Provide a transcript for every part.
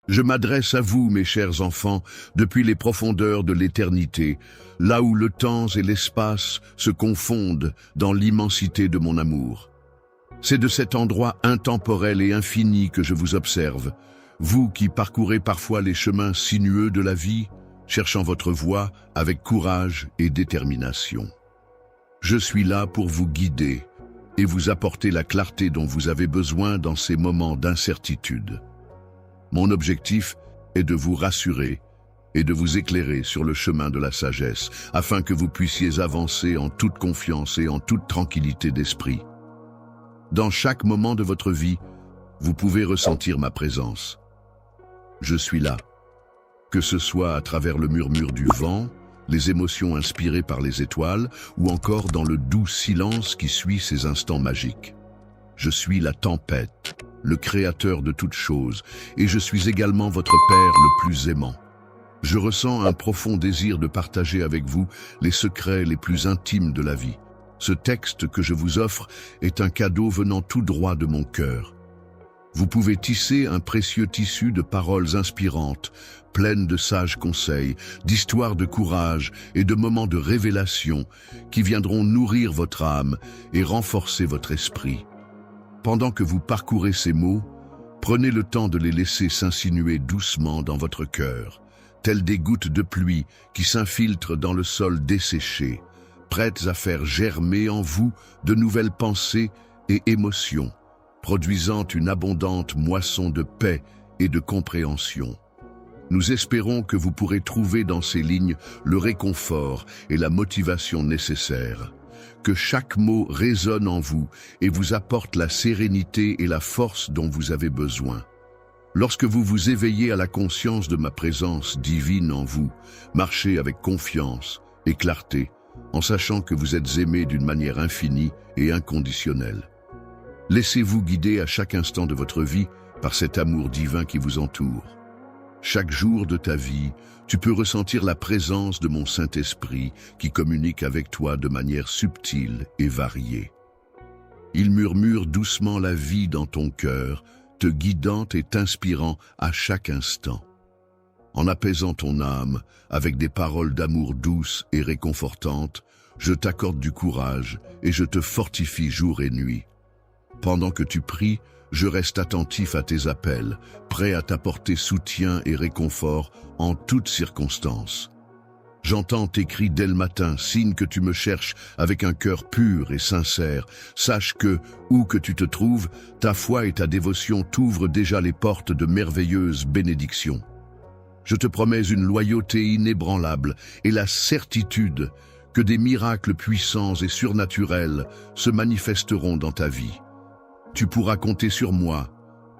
Je m'adresse à vous, mes chers enfants, depuis les profondeurs de l'éternité, là où le temps et l'espace se confondent dans l'immensité de mon amour. C'est de cet endroit intemporel et infini que je vous observe, vous qui parcourez parfois les chemins sinueux de la vie, cherchant votre voie avec courage et détermination. Je suis là pour vous guider et vous apporter la clarté dont vous avez besoin dans ces moments d'incertitude. Mon objectif est de vous rassurer et de vous éclairer sur le chemin de la sagesse, afin que vous puissiez avancer en toute confiance et en toute tranquillité d'esprit. Dans chaque moment de votre vie, vous pouvez ressentir ma présence. Je suis là, que ce soit à travers le murmure du vent, les émotions inspirées par les étoiles, ou encore dans le doux silence qui suit ces instants magiques. Je suis la tempête, le créateur de toutes choses, et je suis également votre Père le plus aimant. Je ressens un profond désir de partager avec vous les secrets les plus intimes de la vie. Ce texte que je vous offre est un cadeau venant tout droit de mon cœur. Vous pouvez tisser un précieux tissu de paroles inspirantes, pleines de sages conseils, d'histoires de courage et de moments de révélation qui viendront nourrir votre âme et renforcer votre esprit. Pendant que vous parcourez ces mots, prenez le temps de les laisser s'insinuer doucement dans votre cœur, telles des gouttes de pluie qui s'infiltrent dans le sol desséché, prêtes à faire germer en vous de nouvelles pensées et émotions, produisant une abondante moisson de paix et de compréhension. Nous espérons que vous pourrez trouver dans ces lignes le réconfort et la motivation nécessaires, que chaque mot résonne en vous et vous apporte la sérénité et la force dont vous avez besoin. Lorsque vous vous éveillez à la conscience de ma présence divine en vous, marchez avec confiance et clarté, en sachant que vous êtes aimé d'une manière infinie et inconditionnelle. Laissez-vous guider à chaque instant de votre vie par cet amour divin qui vous entoure. Chaque jour de ta vie, tu peux ressentir la présence de mon Saint-Esprit qui communique avec toi de manière subtile et variée. Il murmure doucement la vie dans ton cœur, te guidant et t'inspirant à chaque instant. En apaisant ton âme avec des paroles d'amour douces et réconfortantes, je t'accorde du courage et je te fortifie jour et nuit. Pendant que tu pries, je reste attentif à tes appels, prêt à t'apporter soutien et réconfort en toutes circonstances. J'entends tes cris dès le matin, signe que tu me cherches avec un cœur pur et sincère. Sache que, où que tu te trouves, ta foi et ta dévotion t'ouvrent déjà les portes de merveilleuses bénédictions. Je te promets une loyauté inébranlable et la certitude que des miracles puissants et surnaturels se manifesteront dans ta vie. Tu pourras compter sur moi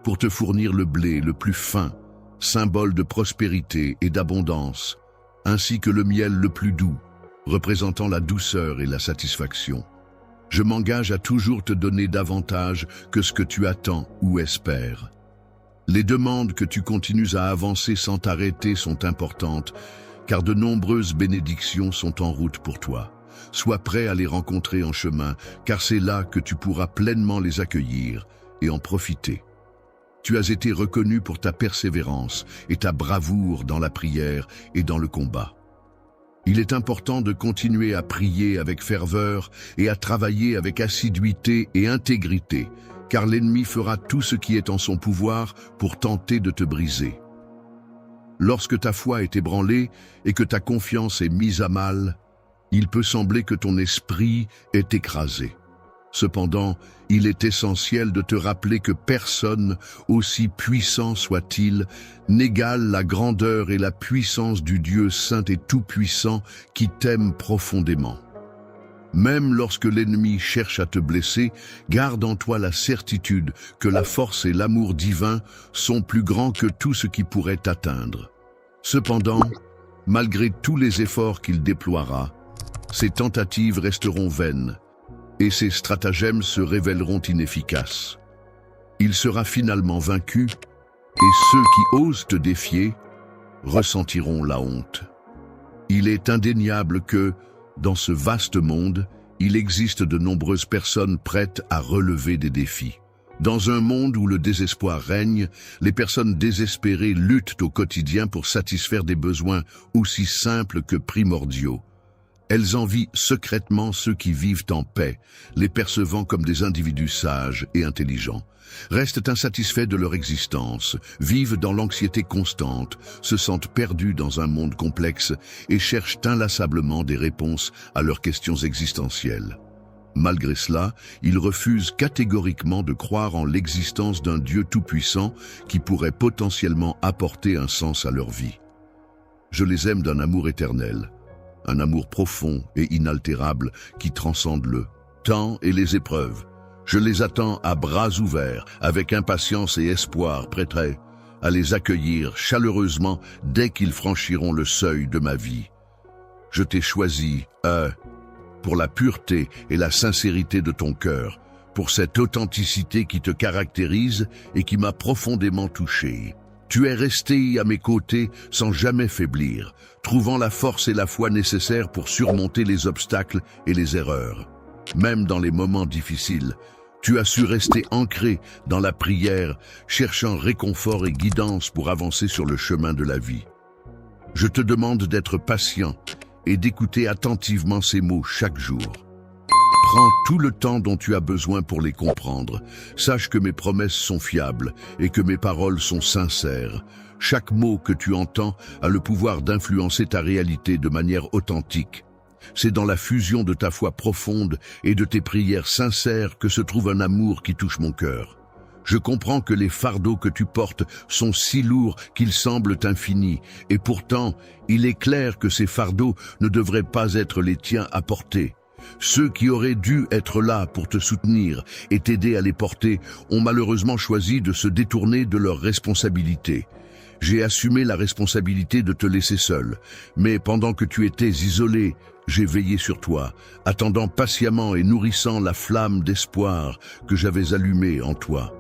pour te fournir le blé le plus fin, symbole de prospérité et d'abondance, ainsi que le miel le plus doux, représentant la douceur et la satisfaction. Je m'engage à toujours te donner davantage que ce que tu attends ou espères. Les demandes que tu continues à avancer sans t'arrêter sont importantes, car de nombreuses bénédictions sont en route pour toi. Sois prêt à les rencontrer en chemin, car c'est là que tu pourras pleinement les accueillir et en profiter. Tu as été reconnu pour ta persévérance et ta bravoure dans la prière et dans le combat. Il est important de continuer à prier avec ferveur et à travailler avec assiduité et intégrité, car l'ennemi fera tout ce qui est en son pouvoir pour tenter de te briser. Lorsque ta foi est ébranlée et que ta confiance est mise à mal, il peut sembler que ton esprit est écrasé. Cependant, il est essentiel de te rappeler que personne, aussi puissant soit-il, n'égale la grandeur et la puissance du Dieu saint et tout-puissant qui t'aime profondément. Même lorsque l'ennemi cherche à te blesser, garde en toi la certitude que la force et l'amour divin sont plus grands que tout ce qui pourrait t'atteindre. Cependant, malgré tous les efforts qu'il déploiera, ses tentatives resteront vaines et ses stratagèmes se révéleront inefficaces. Il sera finalement vaincu et ceux qui osent te défier ressentiront la honte. Il est indéniable que, dans ce vaste monde, il existe de nombreuses personnes prêtes à relever des défis. Dans un monde où le désespoir règne, les personnes désespérées luttent au quotidien pour satisfaire des besoins aussi simples que primordiaux. Elles envient secrètement ceux qui vivent en paix, les percevant comme des individus sages et intelligents. Restent insatisfaits de leur existence, vivent dans l'anxiété constante, se sentent perdus dans un monde complexe et cherchent inlassablement des réponses à leurs questions existentielles. Malgré cela, ils refusent catégoriquement de croire en l'existence d'un Dieu tout-puissant qui pourrait potentiellement apporter un sens à leur vie. Je les aime d'un amour éternel, un amour profond et inaltérable qui transcende le temps et les épreuves. Je les attends à bras ouverts, avec impatience et espoir, prêts à les accueillir chaleureusement dès qu'ils franchiront le seuil de ma vie. Je t'ai choisi, pour la pureté et la sincérité de ton cœur, pour cette authenticité qui te caractérise et qui m'a profondément touché. Tu es resté à mes côtés sans jamais faiblir, trouvant la force et la foi nécessaires pour surmonter les obstacles et les erreurs. Même dans les moments difficiles, tu as su rester ancré dans la prière, cherchant réconfort et guidance pour avancer sur le chemin de la vie. Je te demande d'être patient et d'écouter attentivement ces mots chaque jour. Prends tout le temps dont tu as besoin pour les comprendre. Sache que mes promesses sont fiables et que mes paroles sont sincères. Chaque mot que tu entends a le pouvoir d'influencer ta réalité de manière authentique. C'est dans la fusion de ta foi profonde et de tes prières sincères que se trouve un amour qui touche mon cœur. Je comprends que les fardeaux que tu portes sont si lourds qu'ils semblent infinis, et pourtant, il est clair que ces fardeaux ne devraient pas être les tiens à porter. Ceux qui auraient dû être là pour te soutenir et t'aider à les porter ont malheureusement choisi de se détourner de leurs responsabilités. J'ai assumé la responsabilité de te laisser seul, mais pendant que tu étais isolé, j'ai veillé sur toi, attendant patiemment et nourrissant la flamme d'espoir que j'avais allumée en toi.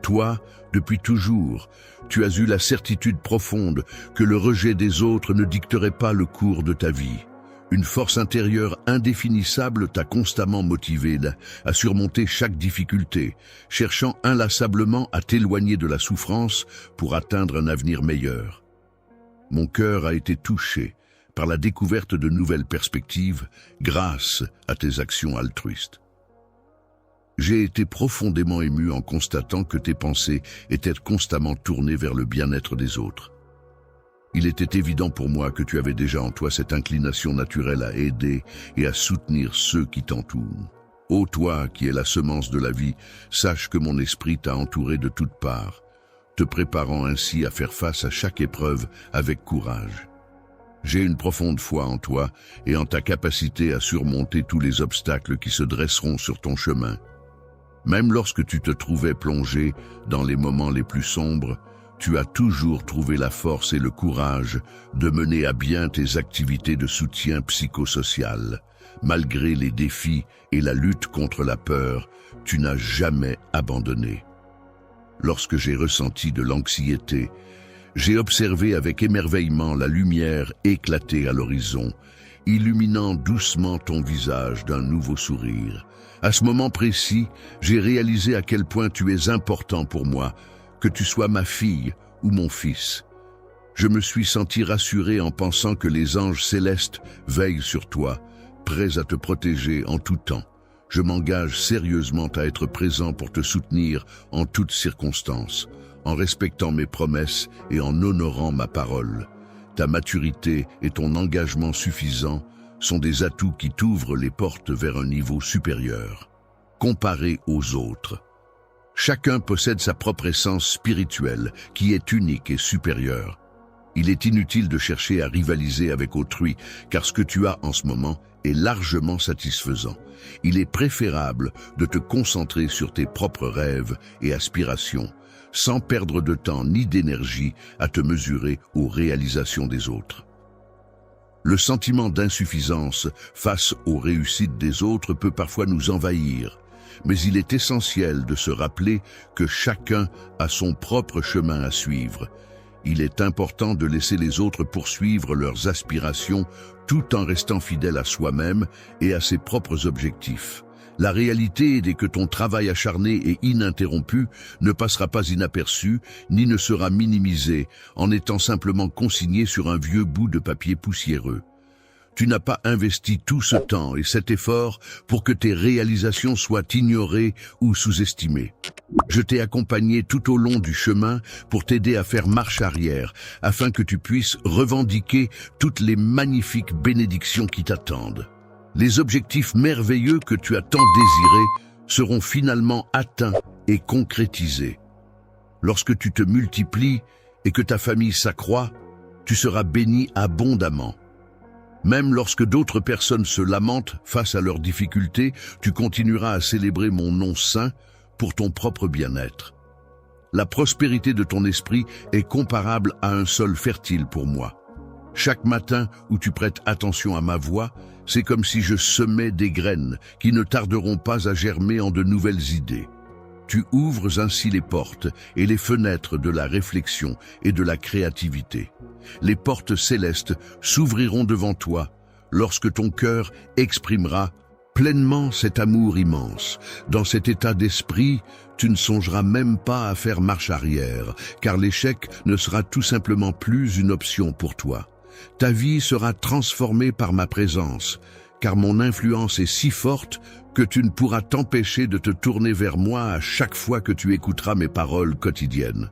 Toi, depuis toujours, tu as eu la certitude profonde que le rejet des autres ne dicterait pas le cours de ta vie. Une force intérieure indéfinissable t'a constamment motivé à surmonter chaque difficulté, cherchant inlassablement à t'éloigner de la souffrance pour atteindre un avenir meilleur. Mon cœur a été touché par la découverte de nouvelles perspectives grâce à tes actions altruistes. J'ai été profondément ému en constatant que tes pensées étaient constamment tournées vers le bien-être des autres. Il était évident pour moi que tu avais déjà en toi cette inclination naturelle à aider et à soutenir ceux qui t'entourent. Ô toi qui es la semence de la vie, sache que mon esprit t'a entouré de toutes parts, te préparant ainsi à faire face à chaque épreuve avec courage. J'ai une profonde foi en toi et en ta capacité à surmonter tous les obstacles qui se dresseront sur ton chemin. Même lorsque tu te trouvais plongé dans les moments les plus sombres, tu as toujours trouvé la force et le courage de mener à bien tes activités de soutien psychosocial. Malgré les défis et la lutte contre la peur, tu n'as jamais abandonné. Lorsque j'ai ressenti de l'anxiété, j'ai observé avec émerveillement la lumière éclater à l'horizon, illuminant doucement ton visage d'un nouveau sourire. À ce moment précis, j'ai réalisé à quel point tu es important pour moi, que tu sois ma fille ou mon fils. Je me suis senti rassuré en pensant que les anges célestes veillent sur toi, prêts à te protéger en tout temps. Je m'engage sérieusement à être présent pour te soutenir en toutes circonstances, en respectant mes promesses et en honorant ma parole. Ta maturité et ton engagement suffisant sont des atouts qui t'ouvrent les portes vers un niveau supérieur. Comparé aux autres, chacun possède sa propre essence spirituelle qui est unique et supérieure. Il est inutile de chercher à rivaliser avec autrui, car ce que tu as en ce moment est largement satisfaisant. Il est préférable de te concentrer sur tes propres rêves et aspirations, sans perdre de temps ni d'énergie à te mesurer aux réalisations des autres. Le sentiment d'insuffisance face aux réussites des autres peut parfois nous envahir, mais il est essentiel de se rappeler que chacun a son propre chemin à suivre. Il est important de laisser les autres poursuivre leurs aspirations tout en restant fidèle à soi-même et à ses propres objectifs. La réalité est que ton travail acharné et ininterrompu ne passera pas inaperçu, ni ne sera minimisé, en étant simplement consigné sur un vieux bout de papier poussiéreux. Tu n'as pas investi tout ce temps et cet effort pour que tes réalisations soient ignorées ou sous-estimées. Je t'ai accompagné tout au long du chemin pour t'aider à faire marche arrière, afin que tu puisses revendiquer toutes les magnifiques bénédictions qui t'attendent. Les objectifs merveilleux que tu as tant désirés seront finalement atteints et concrétisés. Lorsque tu te multiplies et que ta famille s'accroît, tu seras béni abondamment. Même lorsque d'autres personnes se lamentent face à leurs difficultés, tu continueras à célébrer mon nom saint pour ton propre bien-être. La prospérité de ton esprit est comparable à un sol fertile pour moi. Chaque matin où tu prêtes attention à ma voix, c'est comme si je semais des graines qui ne tarderont pas à germer en de nouvelles idées. Tu ouvres ainsi les portes et les fenêtres de la réflexion et de la créativité. Les portes célestes s'ouvriront devant toi lorsque ton cœur exprimera pleinement cet amour immense. Dans cet état d'esprit, tu ne songeras même pas à faire marche arrière, car l'échec ne sera tout simplement plus une option pour toi. Ta vie sera transformée par ma présence, car mon influence est si forte que tu ne pourras t'empêcher de te tourner vers moi à chaque fois que tu écouteras mes paroles quotidiennes.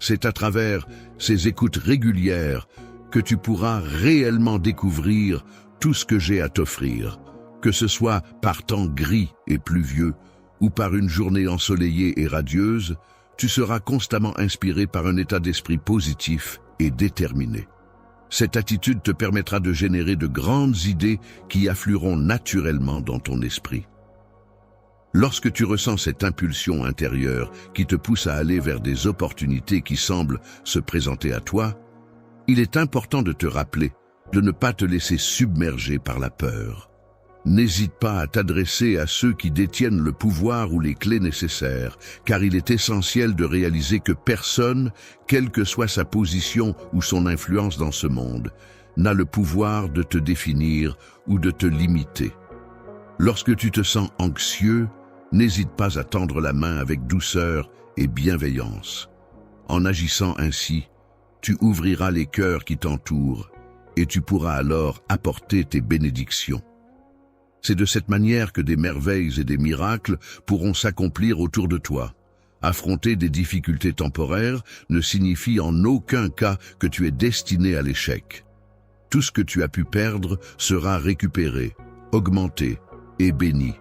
C'est à travers ces écoutes régulières que tu pourras réellement découvrir tout ce que j'ai à t'offrir, que ce soit par temps gris et pluvieux ou par une journée ensoleillée et radieuse, tu seras constamment inspiré par un état d'esprit positif et déterminé. Cette attitude te permettra de générer de grandes idées qui afflueront naturellement dans ton esprit. Lorsque tu ressens cette impulsion intérieure qui te pousse à aller vers des opportunités qui semblent se présenter à toi, il est important de te rappeler de ne pas te laisser submerger par la peur. N'hésite pas à t'adresser à ceux qui détiennent le pouvoir ou les clés nécessaires, car il est essentiel de réaliser que personne, quelle que soit sa position ou son influence dans ce monde, n'a le pouvoir de te définir ou de te limiter. Lorsque tu te sens anxieux, n'hésite pas à tendre la main avec douceur et bienveillance. En agissant ainsi, tu ouvriras les cœurs qui t'entourent et tu pourras alors apporter tes bénédictions. C'est de cette manière que des merveilles et des miracles pourront s'accomplir autour de toi. Affronter des difficultés temporaires ne signifie en aucun cas que tu es destiné à l'échec. Tout ce que tu as pu perdre sera récupéré, augmenté et béni.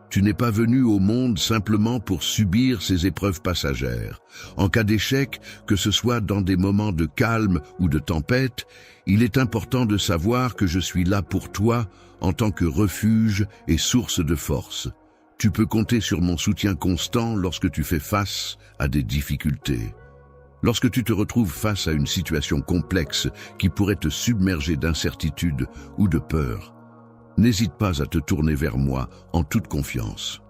Tu n'es pas venu au monde simplement pour subir ces épreuves passagères. En cas d'échec, que ce soit dans des moments de calme ou de tempête, il est important de savoir que je suis là pour toi en tant que refuge et source de force. Tu peux compter sur mon soutien constant lorsque tu fais face à des difficultés. Lorsque tu te retrouves face à une situation complexe qui pourrait te submerger d'incertitude ou de peur, n'hésite pas à te tourner vers moi en toute confiance.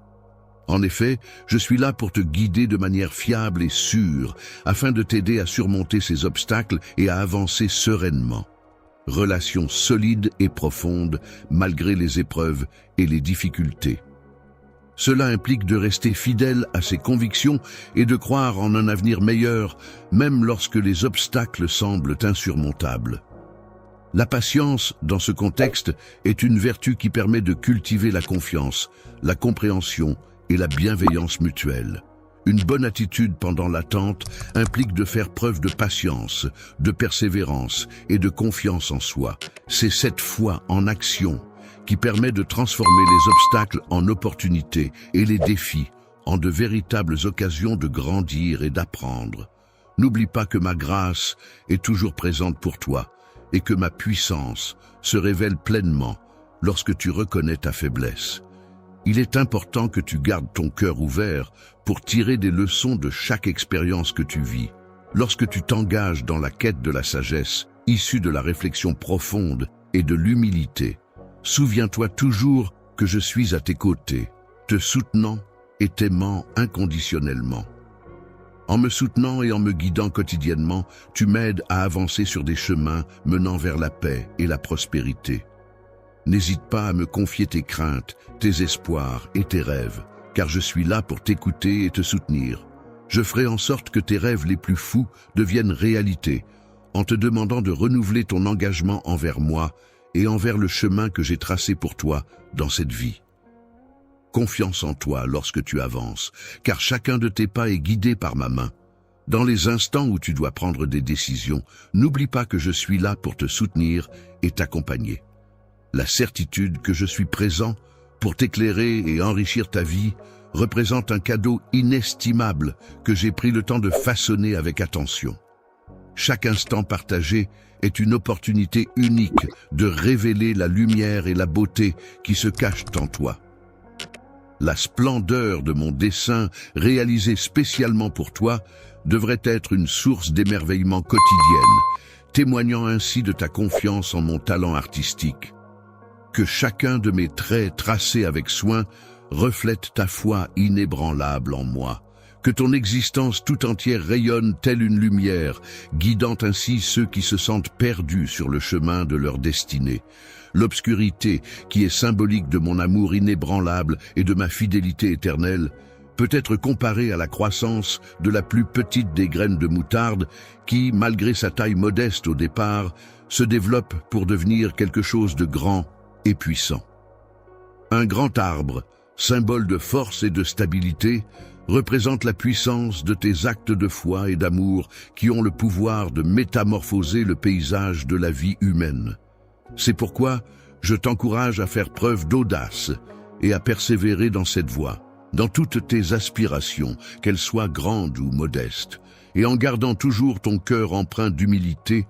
En effet, je suis là pour te guider de manière fiable et sûre, afin de t'aider à surmonter ces obstacles et à avancer sereinement. Relation solide et profonde, malgré les épreuves et les difficultés. Cela implique de rester fidèle à ses convictions et de croire en un avenir meilleur, même lorsque les obstacles semblent insurmontables. La patience, dans ce contexte, est une vertu qui permet de cultiver la confiance, la compréhension et la bienveillance mutuelle. Une bonne attitude pendant l'attente implique de faire preuve de patience, de persévérance et de confiance en soi. C'est cette foi en action qui permet de transformer les obstacles en opportunités et les défis en de véritables occasions de grandir et d'apprendre. N'oublie pas que ma grâce est toujours présente pour toi et que ma puissance se révèle pleinement lorsque tu reconnais ta faiblesse. Il est important que tu gardes ton cœur ouvert pour tirer des leçons de chaque expérience que tu vis. Lorsque tu t'engages dans la quête de la sagesse, issue de la réflexion profonde et de l'humilité, souviens-toi toujours que je suis à tes côtés, te soutenant et t'aimant inconditionnellement. En me soutenant et en me guidant quotidiennement, tu m'aides à avancer sur des chemins menant vers la paix et la prospérité. N'hésite pas à me confier tes craintes, tes espoirs et tes rêves, car je suis là pour t'écouter et te soutenir. Je ferai en sorte que tes rêves les plus fous deviennent réalité, en te demandant de renouveler ton engagement envers moi et envers le chemin que j'ai tracé pour toi dans cette vie. Confiance en toi lorsque tu avances, car chacun de tes pas est guidé par ma main. Dans les instants où tu dois prendre des décisions, n'oublie pas que je suis là pour te soutenir et t'accompagner. La certitude que je suis présent pour t'éclairer et enrichir ta vie représente un cadeau inestimable que j'ai pris le temps de façonner avec attention. Chaque instant partagé est une opportunité unique de révéler la lumière et la beauté qui se cachent en toi. La splendeur de mon dessin, réalisé spécialement pour toi, devrait être une source d'émerveillement quotidienne, témoignant ainsi de ta confiance en mon talent artistique. Que chacun de mes traits tracés avec soin reflète ta foi inébranlable en moi. Que ton existence tout entière rayonne telle une lumière, guidant ainsi ceux qui se sentent perdus sur le chemin de leur destinée. L'obscurité, qui est symbolique de mon amour inébranlable et de ma fidélité éternelle, peut être comparée à la croissance de la plus petite des graines de moutarde qui, malgré sa taille modeste au départ, se développe pour devenir quelque chose de grand et puissant. Un grand arbre, symbole de force et de stabilité, représente la puissance de tes actes de foi et d'amour qui ont le pouvoir de métamorphoser le paysage de la vie humaine. C'est pourquoi je t'encourage à faire preuve d'audace et à persévérer dans cette voie, dans toutes tes aspirations, qu'elles soient grandes ou modestes, et en gardant toujours ton cœur empreint d'humilité.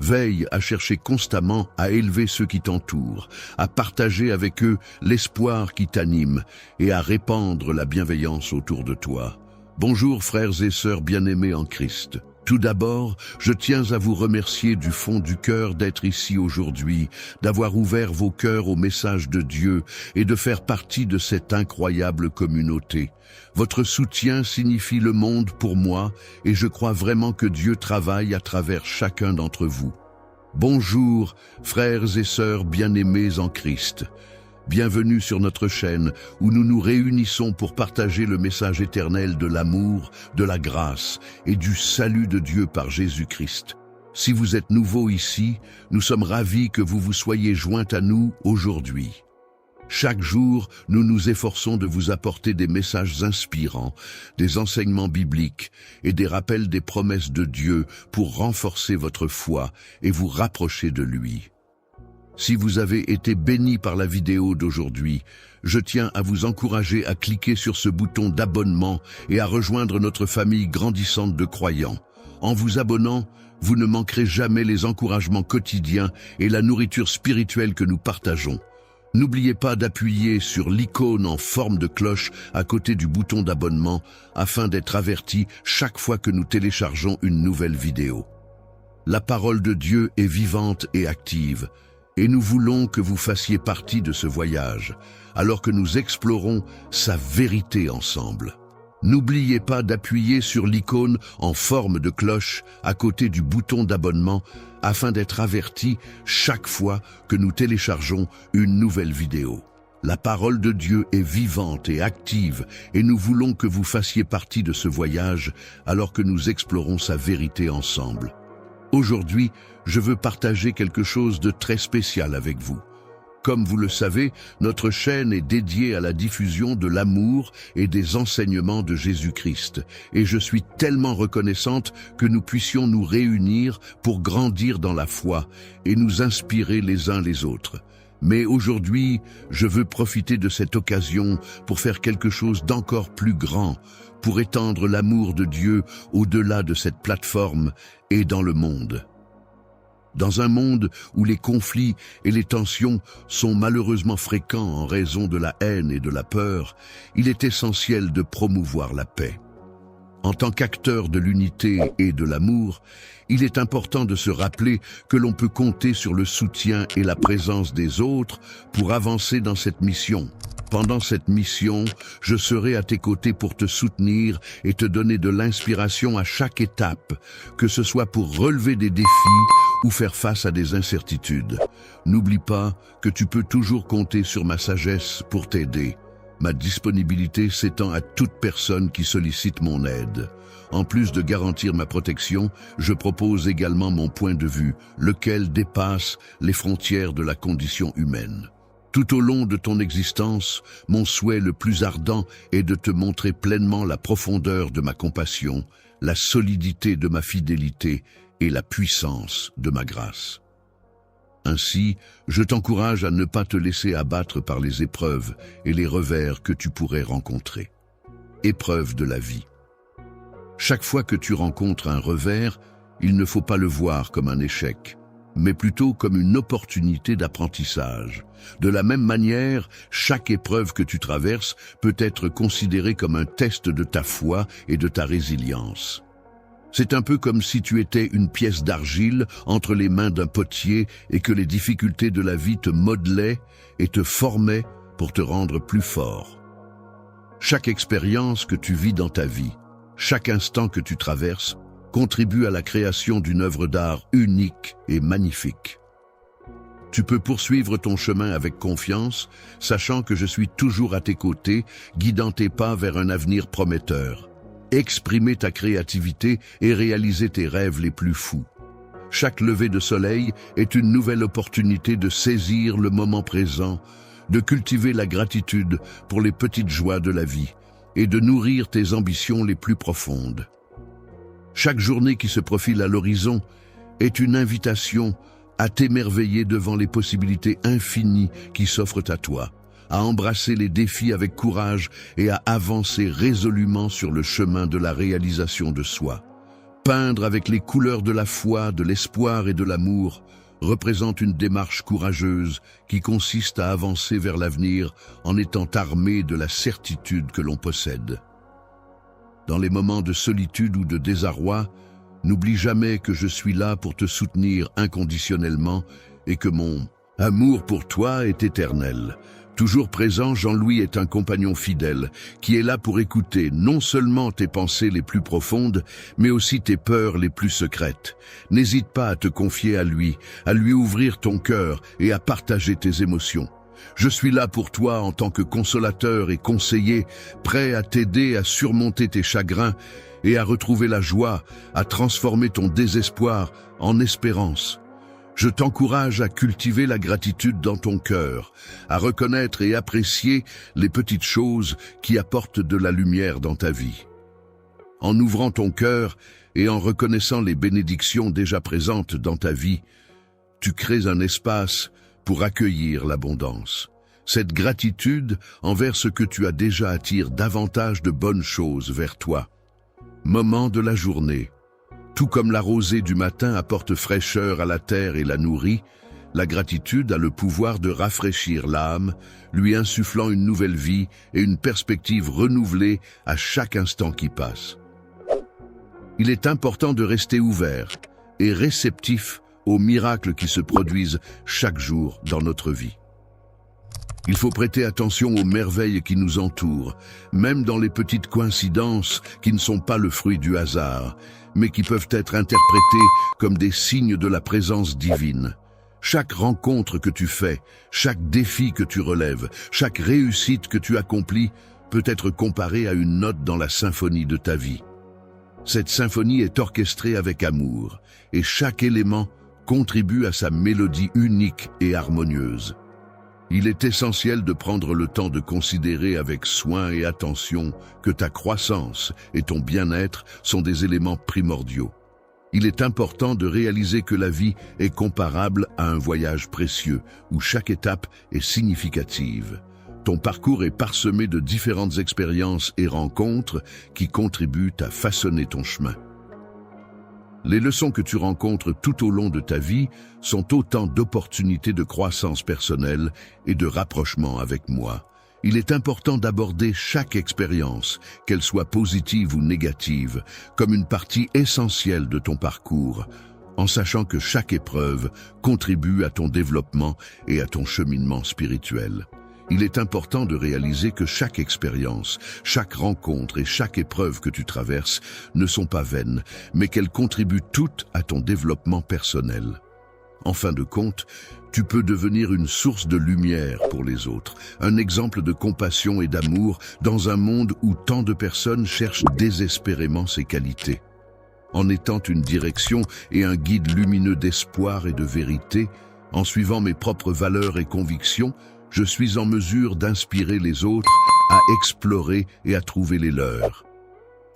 Veille à chercher constamment à élever ceux qui t'entourent, à partager avec eux l'espoir qui t'anime et à répandre la bienveillance autour de toi. Bonjour frères et sœurs bien-aimés en Christ. Tout d'abord, je tiens à vous remercier du fond du cœur d'être ici aujourd'hui, d'avoir ouvert vos cœurs au message de Dieu et de faire partie de cette incroyable communauté. Votre soutien signifie le monde pour moi et je crois vraiment que Dieu travaille à travers chacun d'entre vous. Bonjour, frères et sœurs bien-aimés en Christ. Bienvenue sur notre chaîne où nous nous réunissons pour partager le message éternel de l'amour, de la grâce et du salut de Dieu par Jésus-Christ. Si vous êtes nouveau ici, nous sommes ravis que vous vous soyez joints à nous aujourd'hui. Chaque jour, nous nous efforçons de vous apporter des messages inspirants, des enseignements bibliques et des rappels des promesses de Dieu pour renforcer votre foi et vous rapprocher de lui. Si vous avez été béni par la vidéo d'aujourd'hui, je tiens à vous encourager à cliquer sur ce bouton d'abonnement et à rejoindre notre famille grandissante de croyants. En vous abonnant, vous ne manquerez jamais les encouragements quotidiens et la nourriture spirituelle que nous partageons. N'oubliez pas d'appuyer sur l'icône en forme de cloche à côté du bouton d'abonnement afin d'être averti chaque fois que nous téléchargeons une nouvelle vidéo. La parole de Dieu est vivante et active, et nous voulons que vous fassiez partie de ce voyage, alors que nous explorons sa vérité ensemble. N'oubliez pas d'appuyer sur l'icône en forme de cloche à côté du bouton d'abonnement afin d'être averti chaque fois que nous téléchargeons une nouvelle vidéo. La parole de Dieu est vivante et active et nous voulons que vous fassiez partie de ce voyage alors que nous explorons sa vérité ensemble. Aujourd'hui, je veux partager quelque chose de très spécial avec vous. Comme vous le savez, notre chaîne est dédiée à la diffusion de l'amour et des enseignements de Jésus-Christ. Et je suis tellement reconnaissante que nous puissions nous réunir pour grandir dans la foi et nous inspirer les uns les autres. Mais aujourd'hui, je veux profiter de cette occasion pour faire quelque chose d'encore plus grand, pour étendre l'amour de Dieu au-delà de cette plateforme et dans le monde. Dans un monde où les conflits et les tensions sont malheureusement fréquents en raison de la haine et de la peur, il est essentiel de promouvoir la paix. En tant qu'acteur de l'unité et de l'amour, il est important de se rappeler que l'on peut compter sur le soutien et la présence des autres pour avancer dans cette mission. Pendant cette mission, je serai à tes côtés pour te soutenir et te donner de l'inspiration à chaque étape, que ce soit pour relever des défis ou faire face à des incertitudes. N'oublie pas que tu peux toujours compter sur ma sagesse pour t'aider. Ma disponibilité s'étend à toute personne qui sollicite mon aide. En plus de garantir ma protection, je propose également mon point de vue, lequel dépasse les frontières de la condition humaine. Tout au long de ton existence, mon souhait le plus ardent est de te montrer pleinement la profondeur de ma compassion, la solidité de ma fidélité et la puissance de ma grâce. Ainsi, je t'encourage à ne pas te laisser abattre par les épreuves et les revers que tu pourrais rencontrer. Épreuve de la vie. Chaque fois que tu rencontres un revers, il ne faut pas le voir comme un échec, mais plutôt comme une opportunité d'apprentissage. De la même manière, chaque épreuve que tu traverses peut être considérée comme un test de ta foi et de ta résilience. C'est un peu comme si tu étais une pièce d'argile entre les mains d'un potier et que les difficultés de la vie te modelaient et te formaient pour te rendre plus fort. Chaque expérience que tu vis dans ta vie, chaque instant que tu traverses, contribue à la création d'une œuvre d'art unique et magnifique. Tu peux poursuivre ton chemin avec confiance, sachant que je suis toujours à tes côtés, guidant tes pas vers un avenir prometteur. Exprimer ta créativité et réaliser tes rêves les plus fous. Chaque lever de soleil est une nouvelle opportunité de saisir le moment présent, de cultiver la gratitude pour les petites joies de la vie et de nourrir tes ambitions les plus profondes. Chaque journée qui se profile à l'horizon est une invitation à t'émerveiller devant les possibilités infinies qui s'offrent à toi, à embrasser les défis avec courage et à avancer résolument sur le chemin de la réalisation de soi. Peindre avec les couleurs de la foi, de l'espoir et de l'amour représente une démarche courageuse qui consiste à avancer vers l'avenir en étant armé de la certitude que l'on possède. Dans les moments de solitude ou de désarroi, n'oublie jamais que je suis là pour te soutenir inconditionnellement et que mon amour pour toi est éternel. Toujours présent, Jean-Louis est un compagnon fidèle qui est là pour écouter non seulement tes pensées les plus profondes, mais aussi tes peurs les plus secrètes. N'hésite pas à te confier à lui ouvrir ton cœur et à partager tes émotions. Je suis là pour toi en tant que consolateur et conseiller, prêt à t'aider à surmonter tes chagrins et à retrouver la joie, à transformer ton désespoir en espérance. Je t'encourage à cultiver la gratitude dans ton cœur, à reconnaître et apprécier les petites choses qui apportent de la lumière dans ta vie. En ouvrant ton cœur et en reconnaissant les bénédictions déjà présentes dans ta vie, tu crées un espace pour accueillir l'abondance. Cette gratitude envers ce que tu as déjà attire davantage de bonnes choses vers toi. Moment de la journée. Tout comme la rosée du matin apporte fraîcheur à la terre et la nourrit, la gratitude a le pouvoir de rafraîchir l'âme, lui insufflant une nouvelle vie et une perspective renouvelée à chaque instant qui passe. Il est important de rester ouvert et réceptif aux miracles qui se produisent chaque jour dans notre vie. Il faut prêter attention aux merveilles qui nous entourent, même dans les petites coïncidences qui ne sont pas le fruit du hasard, mais qui peuvent être interprétées comme des signes de la présence divine. Chaque rencontre que tu fais, chaque défi que tu relèves, chaque réussite que tu accomplis peut être comparée à une note dans la symphonie de ta vie. Cette symphonie est orchestrée avec amour, et chaque élément contribue à sa mélodie unique et harmonieuse. Il est essentiel de prendre le temps de considérer avec soin et attention que ta croissance et ton bien-être sont des éléments primordiaux. Il est important de réaliser que la vie est comparable à un voyage précieux où chaque étape est significative. Ton parcours est parsemé de différentes expériences et rencontres qui contribuent à façonner ton chemin. Les leçons que tu rencontres tout au long de ta vie sont autant d'opportunités de croissance personnelle et de rapprochement avec moi. Il est important d'aborder chaque expérience, qu'elle soit positive ou négative, comme une partie essentielle de ton parcours, en sachant que chaque épreuve contribue à ton développement et à ton cheminement spirituel. Il est important de réaliser que chaque expérience, chaque rencontre et chaque épreuve que tu traverses ne sont pas vaines, mais qu'elles contribuent toutes à ton développement personnel. En fin de compte, tu peux devenir une source de lumière pour les autres, un exemple de compassion et d'amour dans un monde où tant de personnes cherchent désespérément ces qualités. En étant une direction et un guide lumineux d'espoir et de vérité, en suivant mes propres valeurs et convictions, je suis en mesure d'inspirer les autres à explorer et à trouver les leurs.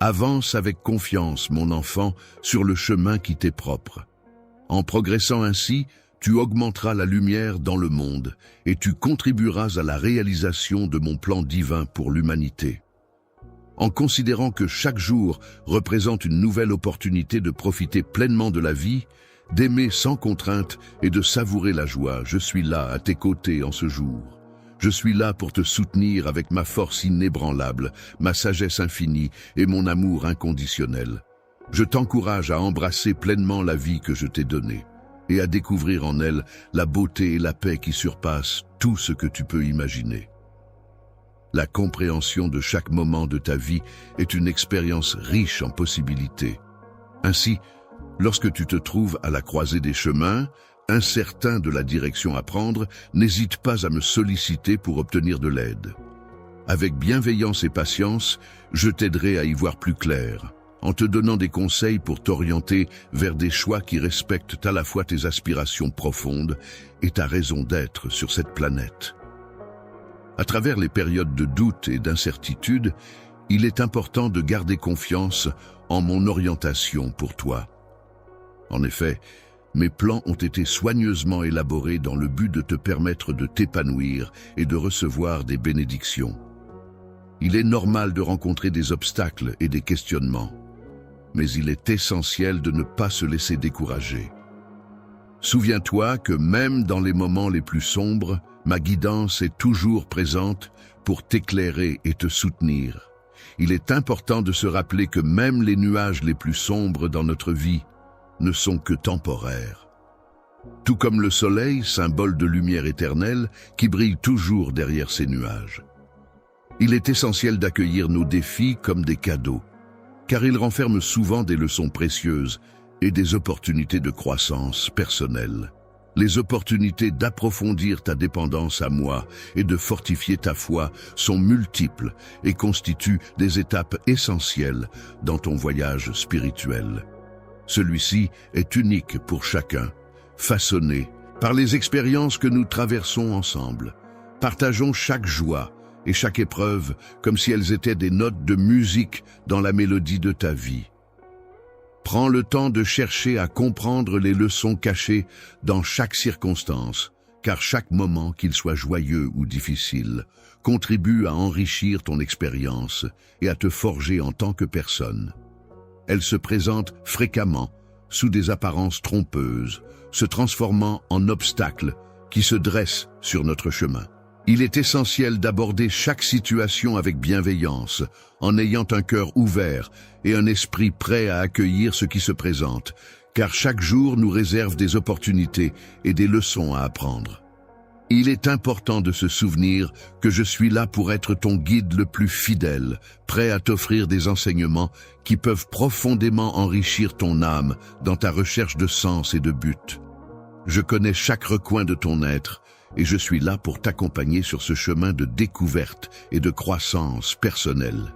Avance avec confiance, mon enfant, sur le chemin qui t'est propre. En progressant ainsi, tu augmenteras la lumière dans le monde et tu contribueras à la réalisation de mon plan divin pour l'humanité. En considérant que chaque jour représente une nouvelle opportunité de profiter pleinement de la vie, d'aimer sans contrainte et de savourer la joie, je suis là à tes côtés en ce jour. Je suis là pour te soutenir avec ma force inébranlable, ma sagesse infinie et mon amour inconditionnel. Je t'encourage à embrasser pleinement la vie que je t'ai donnée et à découvrir en elle la beauté et la paix qui surpassent tout ce que tu peux imaginer. La compréhension de chaque moment de ta vie est une expérience riche en possibilités. Ainsi, lorsque tu te trouves à la croisée des chemins, incertain de la direction à prendre, n'hésite pas à me solliciter pour obtenir de l'aide. Avec bienveillance et patience, je t'aiderai à y voir plus clair, en te donnant des conseils pour t'orienter vers des choix qui respectent à la fois tes aspirations profondes et ta raison d'être sur cette planète. À travers les périodes de doute et d'incertitude, il est important de garder confiance en mon orientation pour toi. En effet, mes plans ont été soigneusement élaborés dans le but de te permettre de t'épanouir et de recevoir des bénédictions. Il est normal de rencontrer des obstacles et des questionnements, mais il est essentiel de ne pas se laisser décourager. Souviens-toi que même dans les moments les plus sombres, ma guidance est toujours présente pour t'éclairer et te soutenir. Il est important de se rappeler que même les nuages les plus sombres dans notre vie ne sont que temporaires. Tout comme le soleil, symbole de lumière éternelle, qui brille toujours derrière ces nuages. Il est essentiel d'accueillir nos défis comme des cadeaux, car ils renferment souvent des leçons précieuses et des opportunités de croissance personnelle. Les opportunités d'approfondir ta dépendance à moi et de fortifier ta foi sont multiples et constituent des étapes essentielles dans ton voyage spirituel. Celui-ci est unique pour chacun, façonné par les expériences que nous traversons ensemble. Partageons chaque joie et chaque épreuve comme si elles étaient des notes de musique dans la mélodie de ta vie. Prends le temps de chercher à comprendre les leçons cachées dans chaque circonstance, car chaque moment, qu'il soit joyeux ou difficile, contribue à enrichir ton expérience et à te forger en tant que personne. Elle se présente fréquemment sous des apparences trompeuses, se transformant en obstacles qui se dressent sur notre chemin. Il est essentiel d'aborder chaque situation avec bienveillance, en ayant un cœur ouvert et un esprit prêt à accueillir ce qui se présente, car chaque jour nous réserve des opportunités et des leçons à apprendre. Il est important de se souvenir que je suis là pour être ton guide le plus fidèle, prêt à t'offrir des enseignements qui peuvent profondément enrichir ton âme dans ta recherche de sens et de but. Je connais chaque recoin de ton être et je suis là pour t'accompagner sur ce chemin de découverte et de croissance personnelle.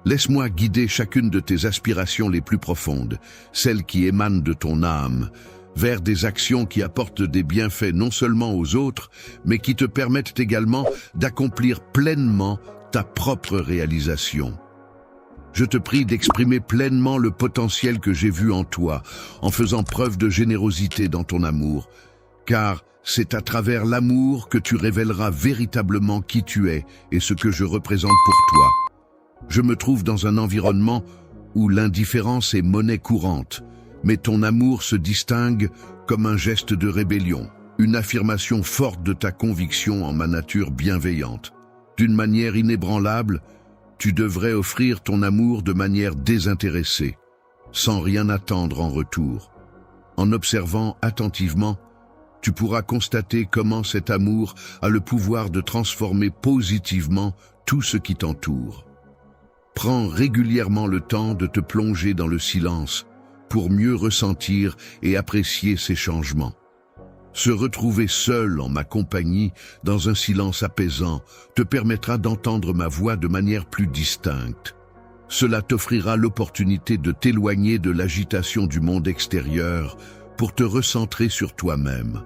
Laisse-moi guider chacune de tes aspirations les plus profondes, celles qui émanent de ton âme, vers des actions qui apportent des bienfaits non seulement aux autres, mais qui te permettent également d'accomplir pleinement ta propre réalisation. Je te prie d'exprimer pleinement le potentiel que j'ai vu en toi, en faisant preuve de générosité dans ton amour, car c'est à travers l'amour que tu révéleras véritablement qui tu es et ce que je représente pour toi. Je me trouve dans un environnement où l'indifférence est monnaie courante, mais ton amour se distingue comme un geste de rébellion, une affirmation forte de ta conviction en ma nature bienveillante. D'une manière inébranlable, tu devrais offrir ton amour de manière désintéressée, sans rien attendre en retour. En observant attentivement, Tu pourras constater comment cet amour a le pouvoir de transformer positivement tout ce qui t'entoure. Prends régulièrement le temps de te plonger dans le silence pour mieux ressentir et apprécier ces changements. Se retrouver seul en ma compagnie, dans un silence apaisant, te permettra d'entendre ma voix de manière plus distincte. Cela t'offrira l'opportunité de t'éloigner de l'agitation du monde extérieur pour te recentrer sur toi-même.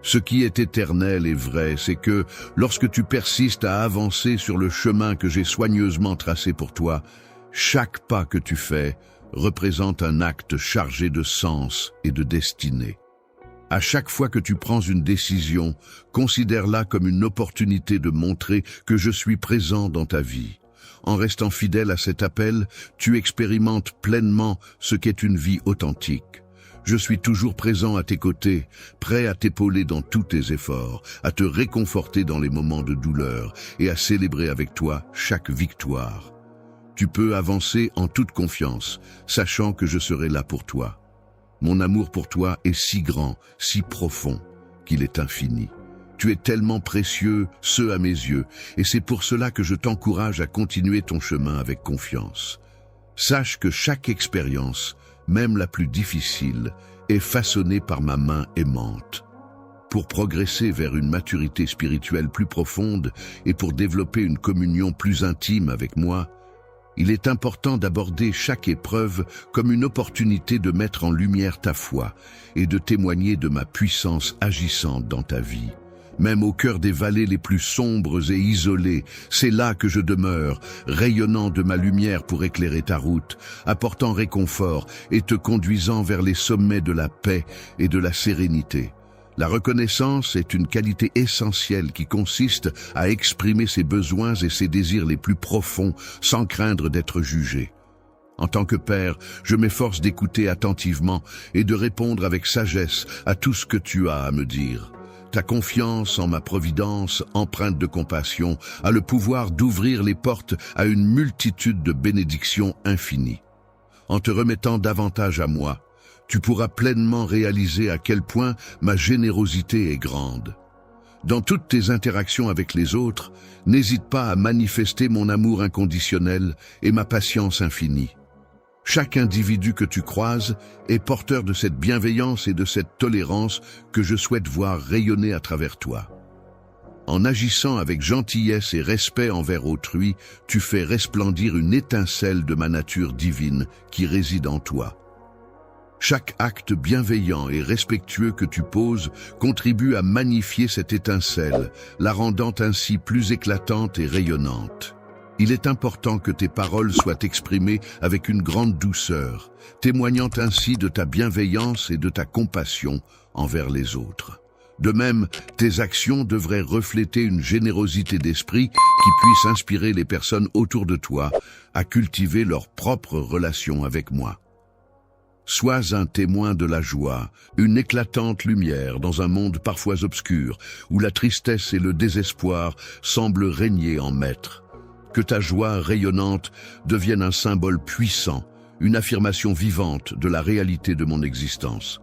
Ce qui est éternel et vrai, c'est que lorsque tu persistes à avancer sur le chemin que j'ai soigneusement tracé pour toi, chaque pas que tu fais représente un acte chargé de sens et de destinée. À chaque fois que tu prends une décision, considère-la comme une opportunité de montrer que je suis présent dans ta vie. En restant fidèle à cet appel, tu expérimentes pleinement ce qu'est une vie authentique. Je suis toujours présent à tes côtés, prêt à t'épauler dans tous tes efforts, à te réconforter dans les moments de douleur et à célébrer avec toi chaque victoire. Tu peux avancer en toute confiance, sachant que je serai là pour toi. Mon amour pour toi est si grand, si profond, qu'il est infini. Tu es tellement précieux, ce à mes yeux, et c'est pour cela que je t'encourage à continuer ton chemin avec confiance. Sache que chaque expérience, même la plus difficile, est façonnée par ma main aimante. Pour progresser vers une maturité spirituelle plus profonde et pour développer une communion plus intime avec moi, il est important d'aborder chaque épreuve comme une opportunité de mettre en lumière ta foi et de témoigner de ma puissance agissante dans ta vie. Même au cœur des vallées les plus sombres et isolées, c'est là que je demeure, rayonnant de ma lumière pour éclairer ta route, apportant réconfort et te conduisant vers les sommets de la paix et de la sérénité. La reconnaissance est une qualité essentielle qui consiste à exprimer ses besoins et ses désirs les plus profonds sans craindre d'être jugé. En tant que père, je m'efforce d'écouter attentivement et de répondre avec sagesse à tout ce que tu as à me dire. Ta confiance en ma providence, empreinte de compassion, a le pouvoir d'ouvrir les portes à une multitude de bénédictions infinies. En te remettant davantage à moi, tu pourras pleinement réaliser à quel point ma générosité est grande. Dans toutes tes interactions avec les autres, n'hésite pas à manifester mon amour inconditionnel et ma patience infinie. Chaque individu que tu croises est porteur de cette bienveillance et de cette tolérance que je souhaite voir rayonner à travers toi. En agissant avec gentillesse et respect envers autrui, tu fais resplendir une étincelle de ma nature divine qui réside en toi. Chaque acte bienveillant et respectueux que tu poses contribue à magnifier cette étincelle, la rendant ainsi plus éclatante et rayonnante. Il est important que tes paroles soient exprimées avec une grande douceur, témoignant ainsi de ta bienveillance et de ta compassion envers les autres. De même, tes actions devraient refléter une générosité d'esprit qui puisse inspirer les personnes autour de toi à cultiver leur propre relation avec moi. Sois un témoin de la joie, une éclatante lumière dans un monde parfois obscur, où la tristesse et le désespoir semblent régner en maître. Que ta joie rayonnante devienne un symbole puissant, une affirmation vivante de la réalité de mon existence.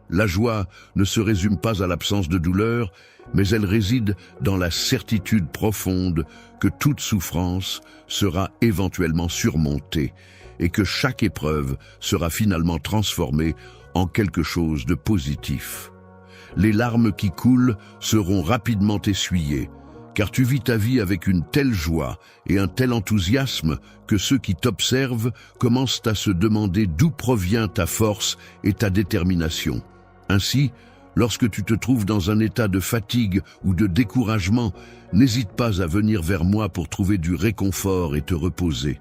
La joie ne se résume pas à l'absence de douleur, mais elle réside dans la certitude profonde que toute souffrance sera éventuellement surmontée, et que chaque épreuve sera finalement transformée en quelque chose de positif. Les larmes qui coulent seront rapidement essuyées, car tu vis ta vie avec une telle joie et un tel enthousiasme que ceux qui t'observent commencent à se demander d'où provient ta force et ta détermination. Ainsi, lorsque tu te trouves dans un état de fatigue ou de découragement, n'hésite pas à venir vers moi pour trouver du réconfort et te reposer.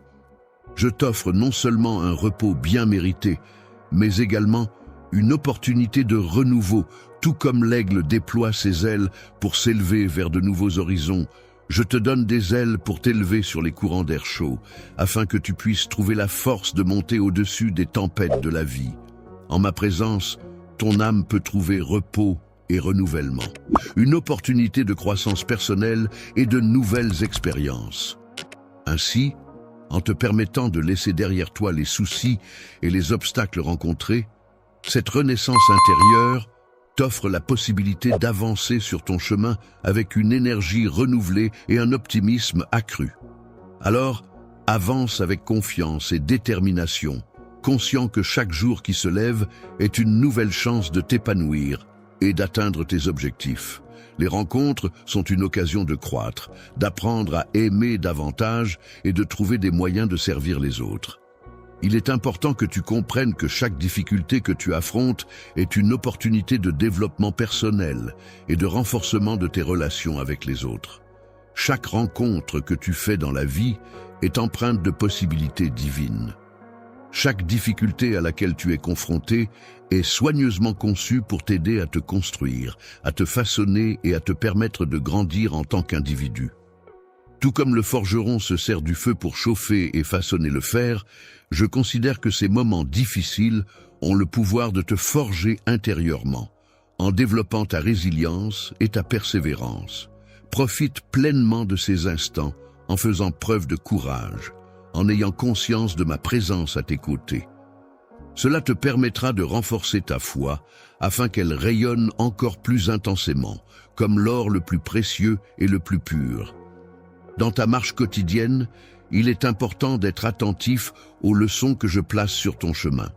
Je t'offre non seulement un repos bien mérité, mais également une opportunité de renouveau, tout comme l'aigle déploie ses ailes pour s'élever vers de nouveaux horizons. Je te donne des ailes pour t'élever sur les courants d'air chaud, afin que tu puisses trouver la force de monter au-dessus des tempêtes de la vie. En ma présence, ton âme peut trouver repos et renouvellement, une opportunité de croissance personnelle et de nouvelles expériences. Ainsi, en te permettant de laisser derrière toi les soucis et les obstacles rencontrés, cette renaissance intérieure t'offre la possibilité d'avancer sur ton chemin avec une énergie renouvelée et un optimisme accru. Alors, avance avec confiance et détermination, conscient que chaque jour qui se lève est une nouvelle chance de t'épanouir et d'atteindre tes objectifs. Les rencontres sont une occasion de croître, d'apprendre à aimer davantage et de trouver des moyens de servir les autres. Il est important que tu comprennes que chaque difficulté que tu affrontes est une opportunité de développement personnel et de renforcement de tes relations avec les autres. Chaque rencontre que tu fais dans la vie est empreinte de possibilités divines. Chaque difficulté à laquelle tu es confronté est soigneusement conçue pour t'aider à te construire, à te façonner et à te permettre de grandir en tant qu'individu. Tout comme le forgeron se sert du feu pour chauffer et façonner le fer, je considère que ces moments difficiles ont le pouvoir de te forger intérieurement, en développant ta résilience et ta persévérance. Profite pleinement de ces instants en faisant preuve de courage, en ayant conscience de ma présence à tes côtés. Cela te permettra de renforcer ta foi afin qu'elle rayonne encore plus intensément, comme l'or le plus précieux et le plus pur. Dans ta marche quotidienne, il est important d'être attentif aux leçons que je place sur ton chemin.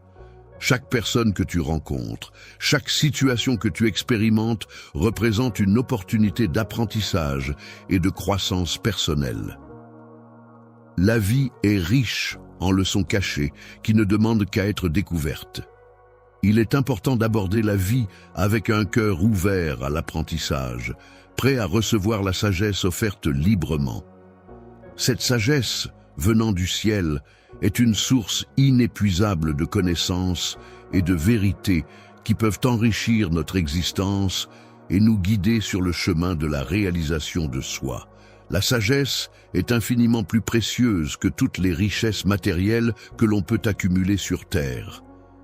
Chaque personne que tu rencontres, chaque situation que tu expérimentes représente une opportunité d'apprentissage et de croissance personnelle. La vie est riche en leçons cachées qui ne demandent qu'à être découvertes. Il est important d'aborder la vie avec un cœur ouvert à l'apprentissage, prêt à recevoir la sagesse offerte librement. Cette sagesse, venant du ciel, est une source inépuisable de connaissances et de vérités qui peuvent enrichir notre existence et nous guider sur le chemin de la réalisation de soi. La sagesse est infiniment plus précieuse que toutes les richesses matérielles que l'on peut accumuler sur terre.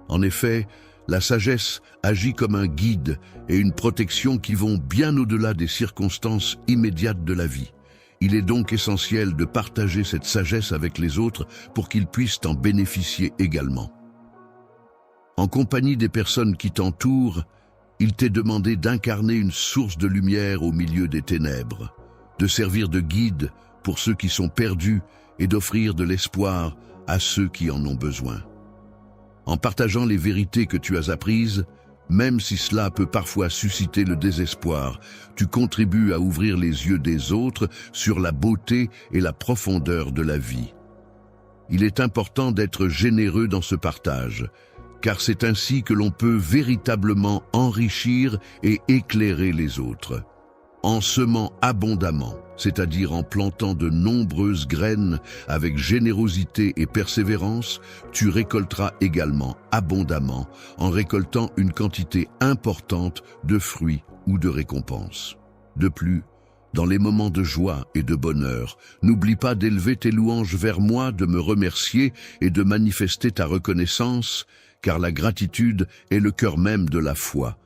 En effet, la sagesse agit comme un guide et une protection qui vont bien au-delà des circonstances immédiates de la vie. Il est donc essentiel de partager cette sagesse avec les autres pour qu'ils puissent en bénéficier également. En compagnie des personnes qui t'entourent, il t'est demandé d'incarner une source de lumière au milieu des ténèbres, de servir de guide pour ceux qui sont perdus et d'offrir de l'espoir à ceux qui en ont besoin. En partageant les vérités que tu as apprises, même si cela peut parfois susciter le désespoir, tu contribues à ouvrir les yeux des autres sur la beauté et la profondeur de la vie. Il est important d'être généreux dans ce partage, car c'est ainsi que l'on peut véritablement enrichir et éclairer les autres. En semant abondamment, c'est-à-dire en plantant de nombreuses graines avec générosité et persévérance, tu récolteras également abondamment en récoltant une quantité importante de fruits ou de récompenses. De plus, dans les moments de joie et de bonheur, n'oublie pas d'élever tes louanges vers moi, de me remercier et de manifester ta reconnaissance, car la gratitude est le cœur même de la foi.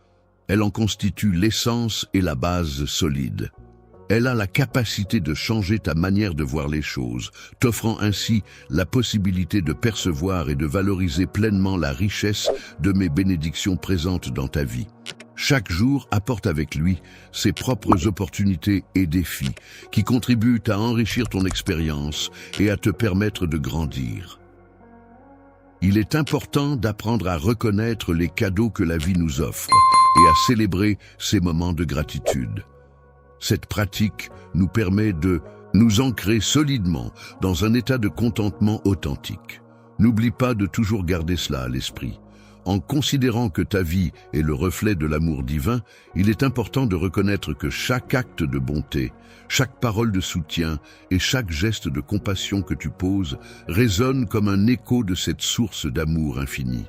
Elle en constitue l'essence et la base solide. Elle a la capacité de changer ta manière de voir les choses, t'offrant ainsi la possibilité de percevoir et de valoriser pleinement la richesse de mes bénédictions présentes dans ta vie. Chaque jour apporte avec lui ses propres opportunités et défis qui contribuent à enrichir ton expérience et à te permettre de grandir. Il est important d'apprendre à reconnaître les cadeaux que la vie nous offre et à célébrer ces moments de gratitude. Cette pratique nous permet de nous ancrer solidement dans un état de contentement authentique. N'oublie pas de toujours garder cela à l'esprit. En considérant que ta vie est le reflet de l'amour divin, il est important de reconnaître que chaque acte de bonté, chaque parole de soutien et chaque geste de compassion que tu poses résonne comme un écho de cette source d'amour infini.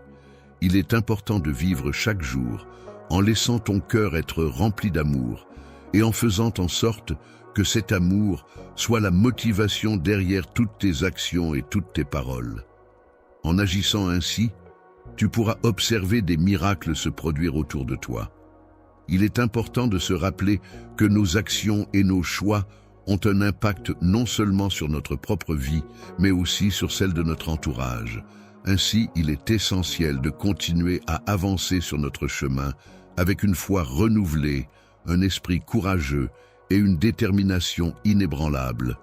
Il est important de vivre chaque jour en laissant ton cœur être rempli d'amour et en faisant en sorte que cet amour soit la motivation derrière toutes tes actions et toutes tes paroles. En agissant ainsi, tu pourras observer des miracles se produire autour de toi. Il est important de se rappeler que nos actions et nos choix ont un impact non seulement sur notre propre vie, mais aussi sur celle de notre entourage. Ainsi, il est essentiel de continuer à avancer sur notre chemin avec une foi renouvelée, un esprit courageux et une détermination inébranlable.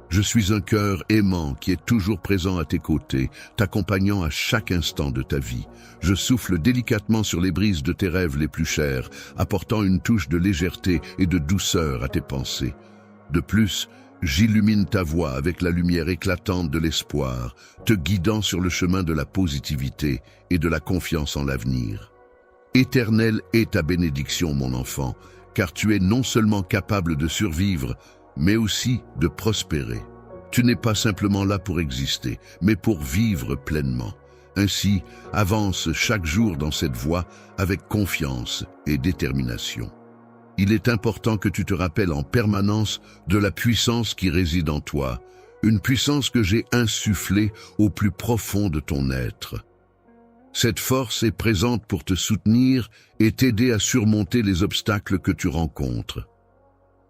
Je suis un cœur aimant qui est toujours présent à tes côtés, t'accompagnant à chaque instant de ta vie. Je souffle délicatement sur les brises de tes rêves les plus chers, apportant une touche de légèreté et de douceur à tes pensées. De plus, j'illumine ta voix avec la lumière éclatante de l'espoir, te guidant sur le chemin de la positivité et de la confiance en l'avenir. Éternelle est ta bénédiction, mon enfant, car tu es non seulement capable de survivre, mais aussi de prospérer. Tu n'es pas simplement là pour exister, mais pour vivre pleinement. Ainsi, avance chaque jour dans cette voie avec confiance et détermination. Il est important que tu te rappelles en permanence de la puissance qui réside en toi, une puissance que j'ai insufflée au plus profond de ton être. Cette force est présente pour te soutenir et t'aider à surmonter les obstacles que tu rencontres.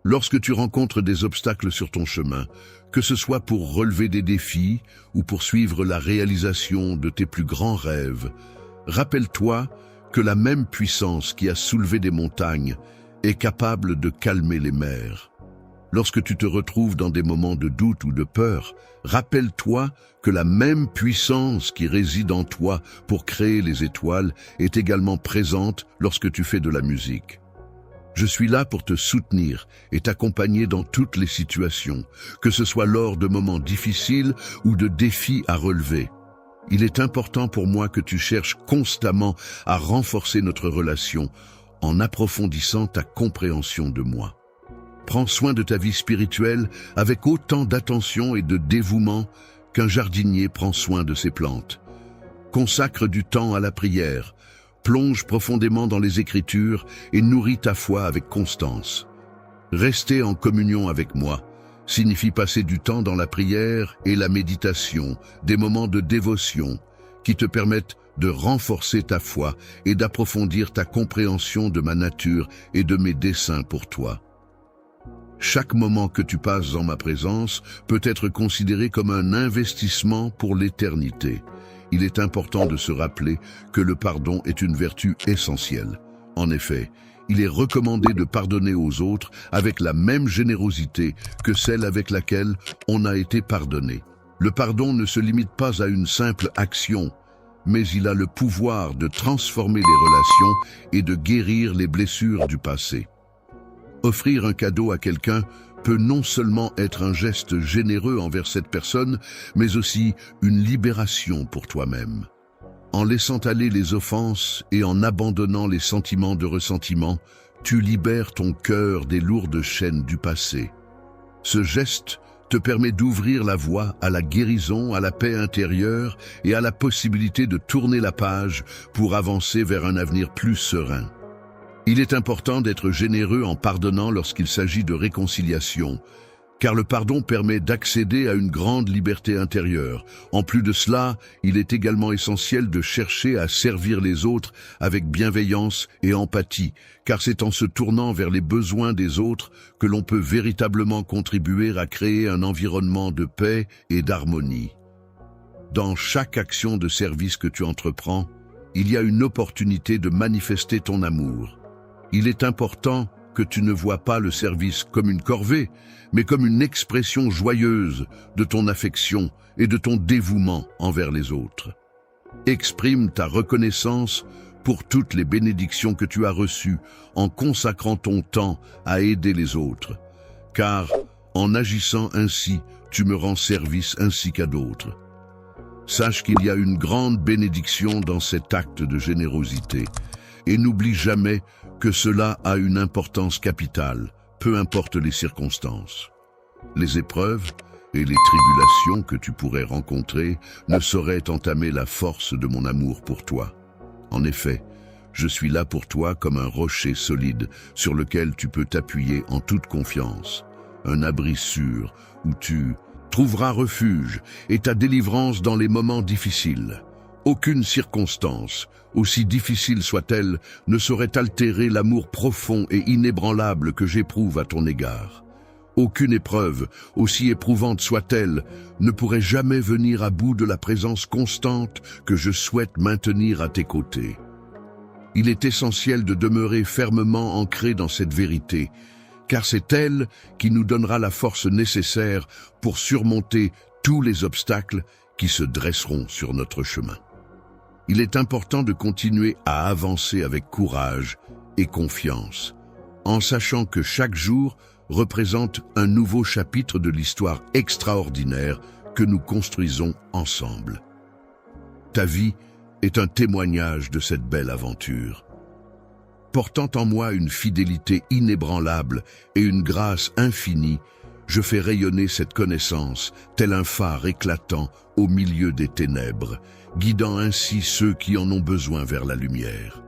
Lorsque tu rencontres des obstacles sur ton chemin, que ce soit pour relever des défis ou pour suivre la réalisation de tes plus grands rêves, rappelle-toi que la même puissance qui a soulevé des montagnes est capable de calmer les mers. Lorsque tu te retrouves dans des moments de doute ou de peur, rappelle-toi que la même puissance qui réside en toi pour créer les étoiles est également présente lorsque tu fais de la musique. Je suis là pour te soutenir et t'accompagner dans toutes les situations, que ce soit lors de moments difficiles ou de défis à relever. Il est important pour moi que tu cherches constamment à renforcer notre relation en approfondissant ta compréhension de moi. Prends soin de ta vie spirituelle avec autant d'attention et de dévouement qu'un jardinier prend soin de ses plantes. Consacre du temps à la prière, plonge profondément dans les Écritures et nourris ta foi avec constance. Rester en communion avec moi signifie passer du temps dans la prière et la méditation, des moments de dévotion qui te permettent de renforcer ta foi et d'approfondir ta compréhension de ma nature et de mes desseins pour toi. Chaque moment que tu passes en ma présence peut être considéré comme un investissement pour l'éternité. Il est important de se rappeler que le pardon est une vertu essentielle. En effet, il est recommandé de pardonner aux autres avec la même générosité que celle avec laquelle on a été pardonné. Le pardon ne se limite pas à une simple action, mais il a le pouvoir de transformer les relations et de guérir les blessures du passé. Offrir un cadeau à quelqu'un peut non seulement être un geste généreux envers cette personne, mais aussi une libération pour toi-même. En laissant aller les offenses et en abandonnant les sentiments de ressentiment, tu libères ton cœur des lourdes chaînes du passé. Ce geste te permet d'ouvrir la voie à la guérison, à la paix intérieure et à la possibilité de tourner la page pour avancer vers un avenir plus serein. Il est important d'être généreux en pardonnant lorsqu'il s'agit de réconciliation, car le pardon permet d'accéder à une grande liberté intérieure. En plus de cela, il est également essentiel de chercher à servir les autres avec bienveillance et empathie, car c'est en se tournant vers les besoins des autres que l'on peut véritablement contribuer à créer un environnement de paix et d'harmonie. Dans chaque action de service que tu entreprends, il y a une opportunité de manifester ton amour. Il est important que tu ne vois pas le service comme une corvée, mais comme une expression joyeuse de ton affection et de ton dévouement envers les autres. Exprime ta reconnaissance pour toutes les bénédictions que tu as reçues en consacrant ton temps à aider les autres, car en agissant ainsi, tu me rends service ainsi qu'à d'autres. Sache qu'il y a une grande bénédiction dans cet acte de générosité, et n'oublie jamais que cela a une importance capitale, peu importe les circonstances. Les épreuves et les tribulations que tu pourrais rencontrer ne sauraient entamer la force de mon amour pour toi. En effet, je suis là pour toi comme un rocher solide sur lequel tu peux t'appuyer en toute confiance, un abri sûr où tu trouveras refuge et ta délivrance dans les moments difficiles. Aucune circonstance, aussi difficile soit-elle, ne saurait altérer l'amour profond et inébranlable que j'éprouve à ton égard. Aucune épreuve, aussi éprouvante soit-elle, ne pourrait jamais venir à bout de la présence constante que je souhaite maintenir à tes côtés. Il est essentiel de demeurer fermement ancré dans cette vérité, car c'est elle qui nous donnera la force nécessaire pour surmonter tous les obstacles qui se dresseront sur notre chemin. Il est important de continuer à avancer avec courage et confiance, en sachant que chaque jour représente un nouveau chapitre de l'histoire extraordinaire que nous construisons ensemble. Ta vie est un témoignage de cette belle aventure. Portant en moi une fidélité inébranlable et une grâce infinie, je fais rayonner cette connaissance, tel un phare éclatant au milieu des ténèbres, guidant ainsi ceux qui en ont besoin vers la lumière.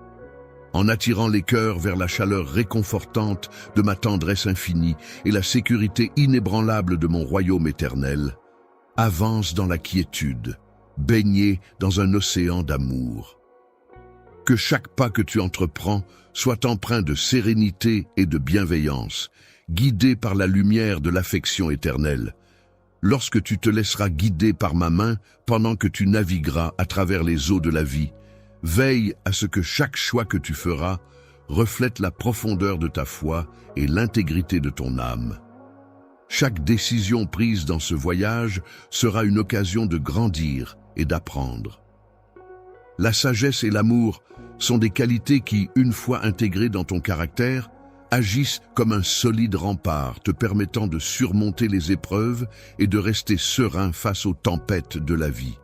En attirant les cœurs vers la chaleur réconfortante de ma tendresse infinie et la sécurité inébranlable de mon royaume éternel, avance dans la quiétude, baigné dans un océan d'amour. Que chaque pas que tu entreprends soit empreint de sérénité et de bienveillance, guidé par la lumière de l'affection éternelle. Lorsque tu te laisseras guider par ma main pendant que tu navigueras à travers les eaux de la vie, veille à ce que chaque choix que tu feras reflète la profondeur de ta foi et l'intégrité de ton âme. Chaque décision prise dans ce voyage sera une occasion de grandir et d'apprendre. La sagesse et l'amour sont des qualités qui, une fois intégrées dans ton caractère, agissent comme un solide rempart te permettant de surmonter les épreuves et de rester serein face aux tempêtes de la vie.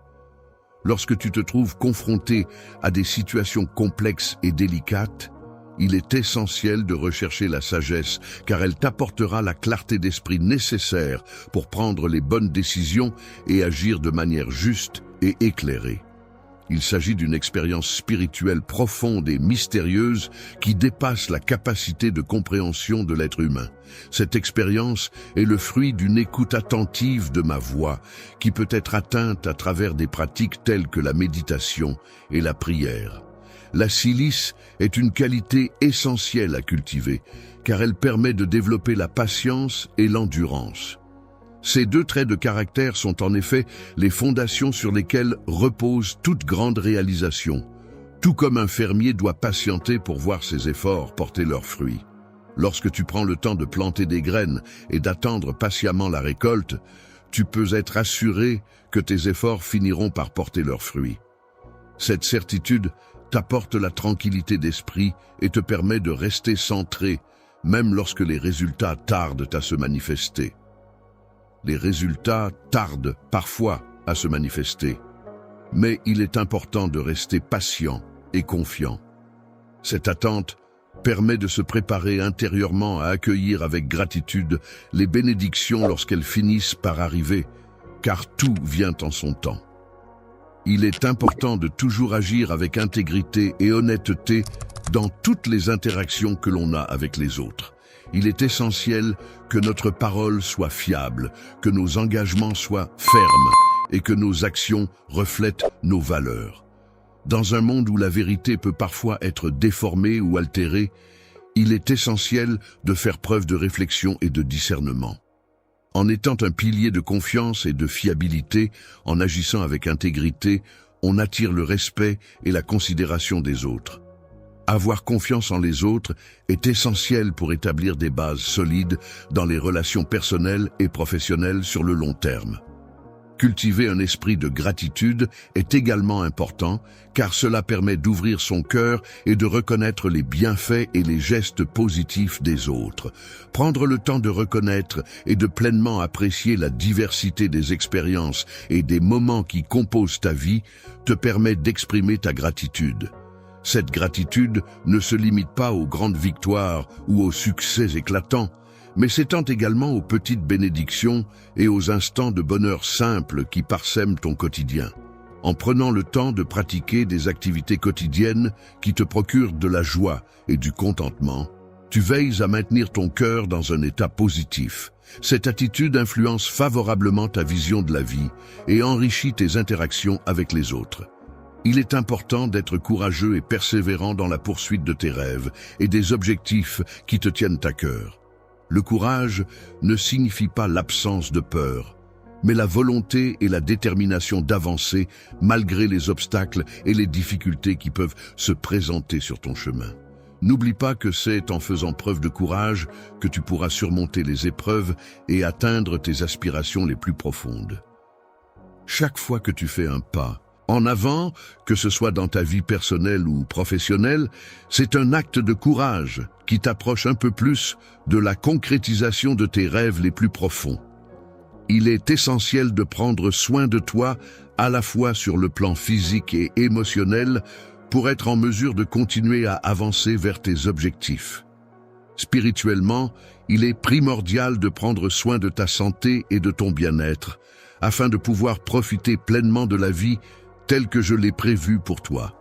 Lorsque tu te trouves confronté à des situations complexes et délicates, il est essentiel de rechercher la sagesse car elle t'apportera la clarté d'esprit nécessaire pour prendre les bonnes décisions et agir de manière juste et éclairée. Il s'agit d'une expérience spirituelle profonde et mystérieuse qui dépasse la capacité de compréhension de l'être humain. Cette expérience est le fruit d'une écoute attentive de ma voix qui peut être atteinte à travers des pratiques telles que la méditation et la prière. La silice est une qualité essentielle à cultiver car elle permet de développer la patience et l'endurance. Ces deux traits de caractère sont en effet les fondations sur lesquelles repose toute grande réalisation, tout comme un fermier doit patienter pour voir ses efforts porter leurs fruits. Lorsque tu prends le temps de planter des graines et d'attendre patiemment la récolte, tu peux être assuré que tes efforts finiront par porter leurs fruits. Cette certitude t'apporte la tranquillité d'esprit et te permet de rester centré, même lorsque les résultats tardent à se manifester. Les résultats tardent parfois à se manifester, mais il est important de rester patient et confiant. Cette attente permet de se préparer intérieurement à accueillir avec gratitude les bénédictions lorsqu'elles finissent par arriver, car tout vient en son temps. Il est important de toujours agir avec intégrité et honnêteté dans toutes les interactions que l'on a avec les autres. Il est essentiel que notre parole soit fiable, que nos engagements soient fermes et que nos actions reflètent nos valeurs. Dans un monde où la vérité peut parfois être déformée ou altérée, il est essentiel de faire preuve de réflexion et de discernement. En étant un pilier de confiance et de fiabilité, en agissant avec intégrité, on attire le respect et la considération des autres. Avoir confiance en les autres est essentiel pour établir des bases solides dans les relations personnelles et professionnelles sur le long terme. Cultiver un esprit de gratitude est également important car cela permet d'ouvrir son cœur et de reconnaître les bienfaits et les gestes positifs des autres. Prendre le temps de reconnaître et de pleinement apprécier la diversité des expériences et des moments qui composent ta vie te permet d'exprimer ta gratitude. Cette gratitude ne se limite pas aux grandes victoires ou aux succès éclatants, mais s'étend également aux petites bénédictions et aux instants de bonheur simples qui parsèment ton quotidien. En prenant le temps de pratiquer des activités quotidiennes qui te procurent de la joie et du contentement, tu veilles à maintenir ton cœur dans un état positif. Cette attitude influence favorablement ta vision de la vie et enrichit tes interactions avec les autres. Il est important d'être courageux et persévérant dans la poursuite de tes rêves et des objectifs qui te tiennent à cœur. Le courage ne signifie pas l'absence de peur, mais la volonté et la détermination d'avancer malgré les obstacles et les difficultés qui peuvent se présenter sur ton chemin. N'oublie pas que c'est en faisant preuve de courage que tu pourras surmonter les épreuves et atteindre tes aspirations les plus profondes. Chaque fois que tu fais un pas en avant, que ce soit dans ta vie personnelle ou professionnelle, c'est un acte de courage qui t'approche un peu plus de la concrétisation de tes rêves les plus profonds. Il est essentiel de prendre soin de toi à la fois sur le plan physique et émotionnel pour être en mesure de continuer à avancer vers tes objectifs. Spirituellement, il est primordial de prendre soin de ta santé et de ton bien-être afin de pouvoir profiter pleinement de la vie telle que je l'ai prévue pour toi.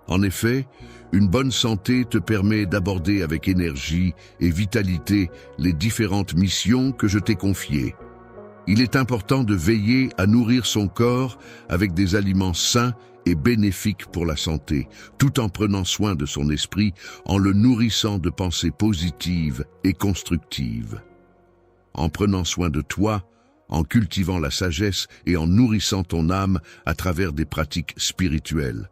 En effet, une bonne santé te permet d'aborder avec énergie et vitalité les différentes missions que je t'ai confiées. Il est important de veiller à nourrir son corps avec des aliments sains et bénéfiques pour la santé, tout en prenant soin de son esprit, en le nourrissant de pensées positives et constructives. En prenant soin de toi, en cultivant la sagesse et en nourrissant ton âme à travers des pratiques spirituelles.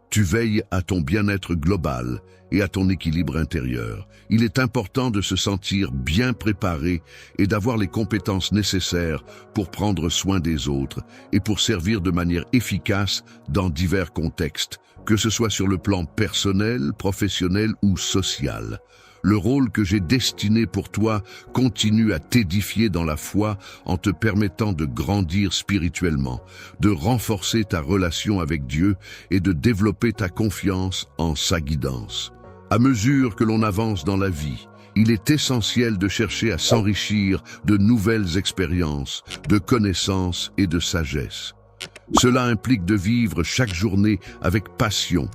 Tu veilles à ton bien-être global et à ton équilibre intérieur. Il est important de se sentir bien préparé et d'avoir les compétences nécessaires pour prendre soin des autres et pour servir de manière efficace dans divers contextes, que ce soit sur le plan personnel, professionnel ou social. Le rôle que j'ai destiné pour toi continue à t'édifier dans la foi en te permettant de grandir spirituellement, de renforcer ta relation avec Dieu et de développer ta confiance en sa guidance. À mesure que l'on avance dans la vie, il est essentiel de chercher à s'enrichir de nouvelles expériences, de connaissances et de sagesse. Cela implique de vivre chaque journée avec passion,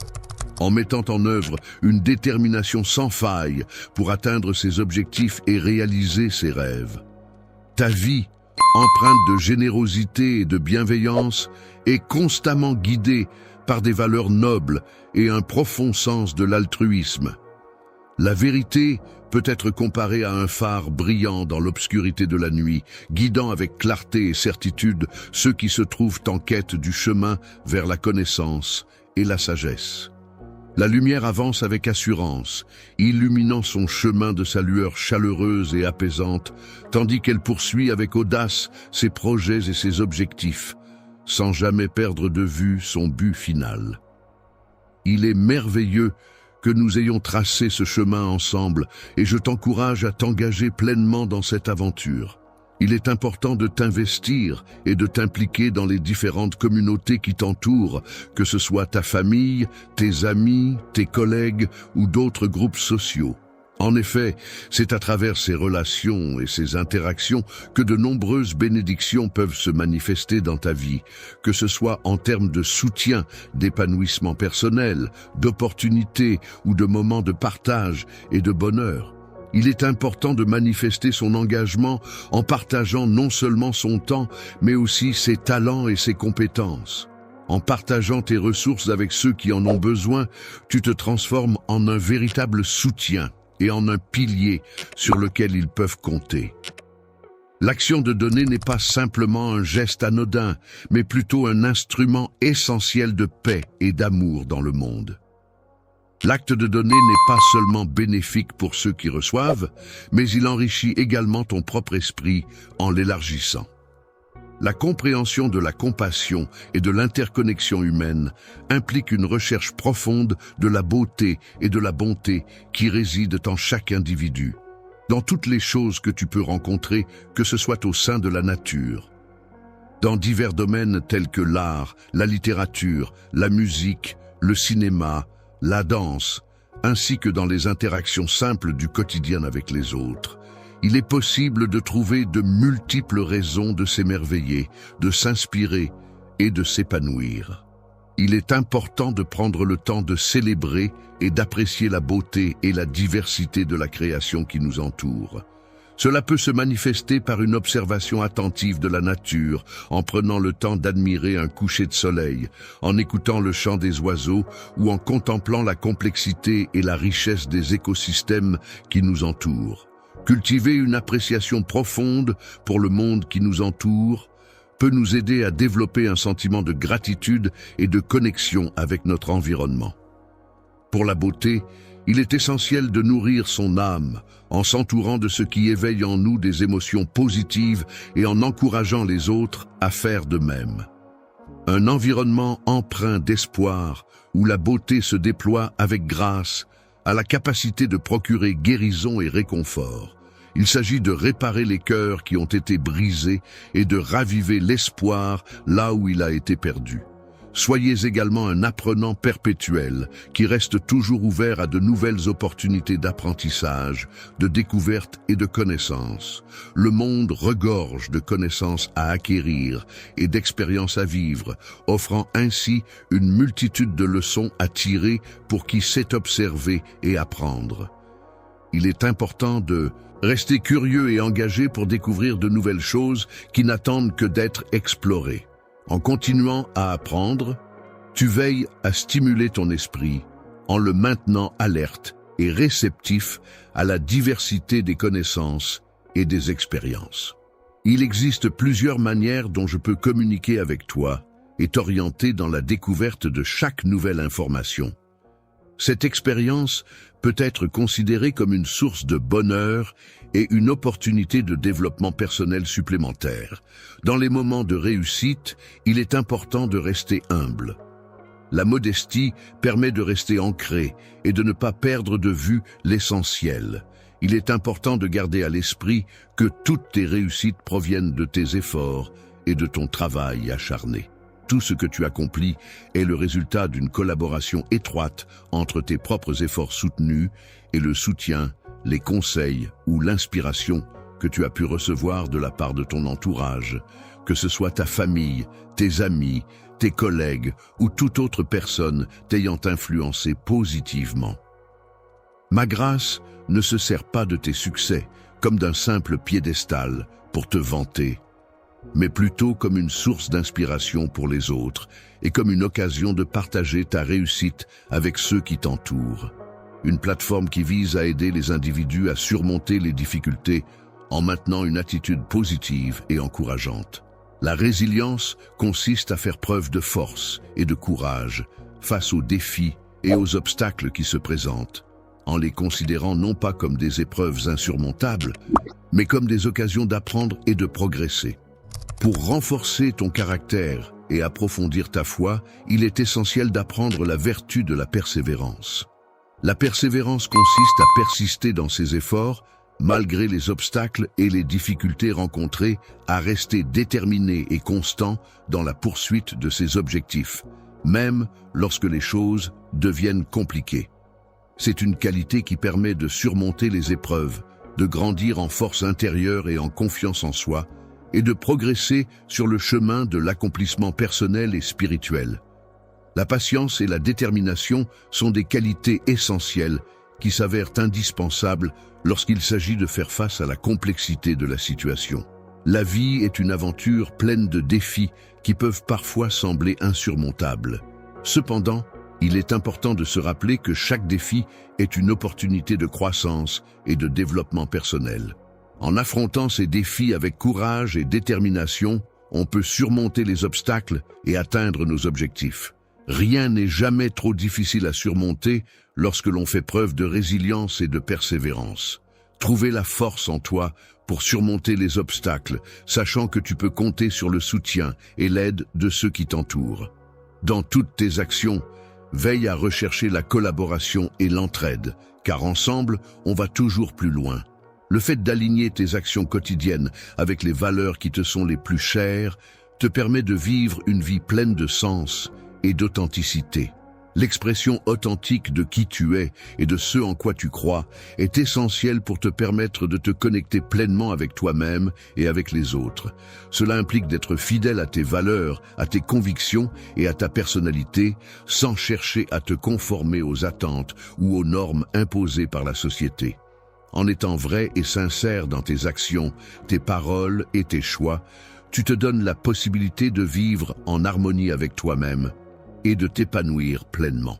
en mettant en œuvre une détermination sans faille pour atteindre ses objectifs et réaliser ses rêves. Ta vie, empreinte de générosité et de bienveillance, est constamment guidée par des valeurs nobles et un profond sens de l'altruisme. La vérité peut être comparée à un phare brillant dans l'obscurité de la nuit, guidant avec clarté et certitude ceux qui se trouvent en quête du chemin vers la connaissance et la sagesse. La lumière avance avec assurance, illuminant son chemin de sa lueur chaleureuse et apaisante, tandis qu'elle poursuit avec audace ses projets et ses objectifs, sans jamais perdre de vue son but final. Il est merveilleux que nous ayons tracé ce chemin ensemble et je t'encourage à t'engager pleinement dans cette aventure. Il est important de t'investir et de t'impliquer dans les différentes communautés qui t'entourent, que ce soit ta famille, tes amis, tes collègues ou d'autres groupes sociaux. En effet, c'est à travers ces relations et ces interactions que de nombreuses bénédictions peuvent se manifester dans ta vie, que ce soit en termes de soutien, d'épanouissement personnel, d'opportunités ou de moments de partage et de bonheur. Il est important de manifester son engagement en partageant non seulement son temps, mais aussi ses talents et ses compétences. En partageant tes ressources avec ceux qui en ont besoin, tu te transformes en un véritable soutien et en un pilier sur lequel ils peuvent compter. L'action de donner n'est pas simplement un geste anodin, mais plutôt un instrument essentiel de paix et d'amour dans le monde. L'acte de donner n'est pas seulement bénéfique pour ceux qui reçoivent, mais il enrichit également ton propre esprit en l'élargissant. La compréhension de la compassion et de l'interconnexion humaine implique une recherche profonde de la beauté et de la bonté qui résident en chaque individu, dans toutes les choses que tu peux rencontrer, que ce soit au sein de la nature, dans divers domaines tels que l'art, la littérature, la musique, le cinéma, la danse, ainsi que dans les interactions simples du quotidien avec les autres. Il est possible de trouver de multiples raisons de s'émerveiller, de s'inspirer et de s'épanouir. Il est important de prendre le temps de célébrer et d'apprécier la beauté et la diversité de la création qui nous entoure. Cela peut se manifester par une observation attentive de la nature, en prenant le temps d'admirer un coucher de soleil, en écoutant le chant des oiseaux ou en contemplant la complexité et la richesse des écosystèmes qui nous entourent. Cultiver une appréciation profonde pour le monde qui nous entoure peut nous aider à développer un sentiment de gratitude et de connexion avec notre environnement. Pour la beauté, il est essentiel de nourrir son âme en s'entourant de ce qui éveille en nous des émotions positives et en encourageant les autres à faire de même. Un environnement empreint d'espoir où la beauté se déploie avec grâce a la capacité de procurer guérison et réconfort. Il s'agit de réparer les cœurs qui ont été brisés et de raviver l'espoir là où il a été perdu. Soyez également un apprenant perpétuel qui reste toujours ouvert à de nouvelles opportunités d'apprentissage, de découverte et de connaissance. Le monde regorge de connaissances à acquérir et d'expériences à vivre, offrant ainsi une multitude de leçons à tirer pour qui sait observer et apprendre. Il est important de rester curieux et engagé pour découvrir de nouvelles choses qui n'attendent que d'être explorées. En continuant à apprendre, tu veilles à stimuler ton esprit en le maintenant alerte et réceptif à la diversité des connaissances et des expériences. Il existe plusieurs manières dont je peux communiquer avec toi et t'orienter dans la découverte de chaque nouvelle information. Cette expérience peut être considérée comme une source de bonheur et une opportunité de développement personnel supplémentaire. Dans les moments de réussite, il est important de rester humble. La modestie permet de rester ancré et de ne pas perdre de vue l'essentiel. Il est important de garder à l'esprit que toutes tes réussites proviennent de tes efforts et de ton travail acharné. Tout ce que tu accomplis est le résultat d'une collaboration étroite entre tes propres efforts soutenus et le soutien, les conseils ou l'inspiration que tu as pu recevoir de la part de ton entourage, que ce soit ta famille, tes amis, tes collègues ou toute autre personne t'ayant influencé positivement. Ma grâce ne se sert pas de tes succès comme d'un simple piédestal pour te vanter, mais plutôt comme une source d'inspiration pour les autres et comme une occasion de partager ta réussite avec ceux qui t'entourent. Une plateforme qui vise à aider les individus à surmonter les difficultés en maintenant une attitude positive et encourageante. La résilience consiste à faire preuve de force et de courage face aux défis et aux obstacles qui se présentent, en les considérant non pas comme des épreuves insurmontables, mais comme des occasions d'apprendre et de progresser. Pour renforcer ton caractère et approfondir ta foi, il est essentiel d'apprendre la vertu de la persévérance. La persévérance consiste à persister dans ses efforts, malgré les obstacles et les difficultés rencontrées, à rester déterminé et constant dans la poursuite de ses objectifs, même lorsque les choses deviennent compliquées. C'est une qualité qui permet de surmonter les épreuves, de grandir en force intérieure et en confiance en soi, et de progresser sur le chemin de l'accomplissement personnel et spirituel. La patience et la détermination sont des qualités essentielles qui s'avèrent indispensables lorsqu'il s'agit de faire face à la complexité de la situation. La vie est une aventure pleine de défis qui peuvent parfois sembler insurmontables. Cependant, il est important de se rappeler que chaque défi est une opportunité de croissance et de développement personnel. En affrontant ces défis avec courage et détermination, on peut surmonter les obstacles et atteindre nos objectifs. Rien n'est jamais trop difficile à surmonter lorsque l'on fait preuve de résilience et de persévérance. Trouvez la force en toi pour surmonter les obstacles, sachant que tu peux compter sur le soutien et l'aide de ceux qui t'entourent. Dans toutes tes actions, veille à rechercher la collaboration et l'entraide, car ensemble, on va toujours plus loin. Le fait d'aligner tes actions quotidiennes avec les valeurs qui te sont les plus chères te permet de vivre une vie pleine de sens et d'authenticité. L'expression authentique de qui tu es et de ce en quoi tu crois est essentielle pour te permettre de te connecter pleinement avec toi-même et avec les autres. Cela implique d'être fidèle à tes valeurs, à tes convictions et à ta personnalité, sans chercher à te conformer aux attentes ou aux normes imposées par la société. En étant vrai et sincère dans tes actions, tes paroles et tes choix, tu te donnes la possibilité de vivre en harmonie avec toi-même et de t'épanouir pleinement.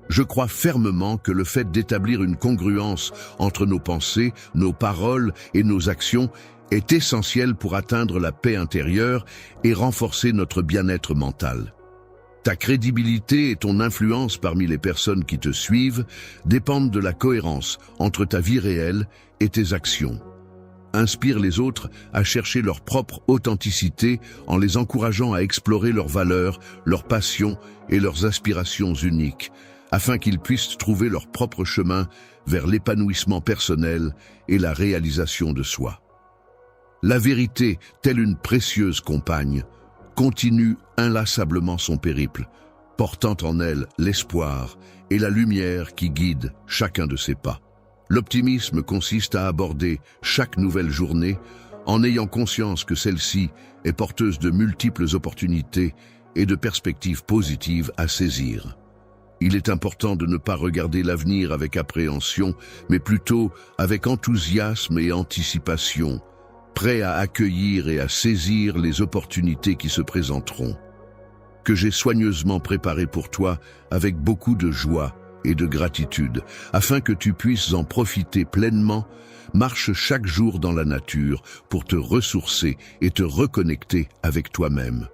Je crois fermement que le fait d'établir une congruence entre nos pensées, nos paroles et nos actions est essentiel pour atteindre la paix intérieure et renforcer notre bien-être mental. Ta crédibilité et ton influence parmi les personnes qui te suivent dépendent de la cohérence entre ta vie réelle et tes actions. Inspire les autres à chercher leur propre authenticité en les encourageant à explorer leurs valeurs, leurs passions et leurs aspirations uniques, afin qu'ils puissent trouver leur propre chemin vers l'épanouissement personnel et la réalisation de soi. La vérité, telle une précieuse compagne, continue inlassablement son périple, portant en elle l'espoir et la lumière qui guide chacun de ses pas. L'optimisme consiste à aborder chaque nouvelle journée en ayant conscience que celle-ci est porteuse de multiples opportunités et de perspectives positives à saisir. Il est important de ne pas regarder l'avenir avec appréhension, mais plutôt avec enthousiasme et anticipation, prêt à accueillir et à saisir les opportunités qui se présenteront, que j'ai soigneusement préparées pour toi avec beaucoup de joie et de gratitude, afin que tu puisses en profiter pleinement. Marche chaque jour dans la nature pour te ressourcer et te reconnecter avec toi-même.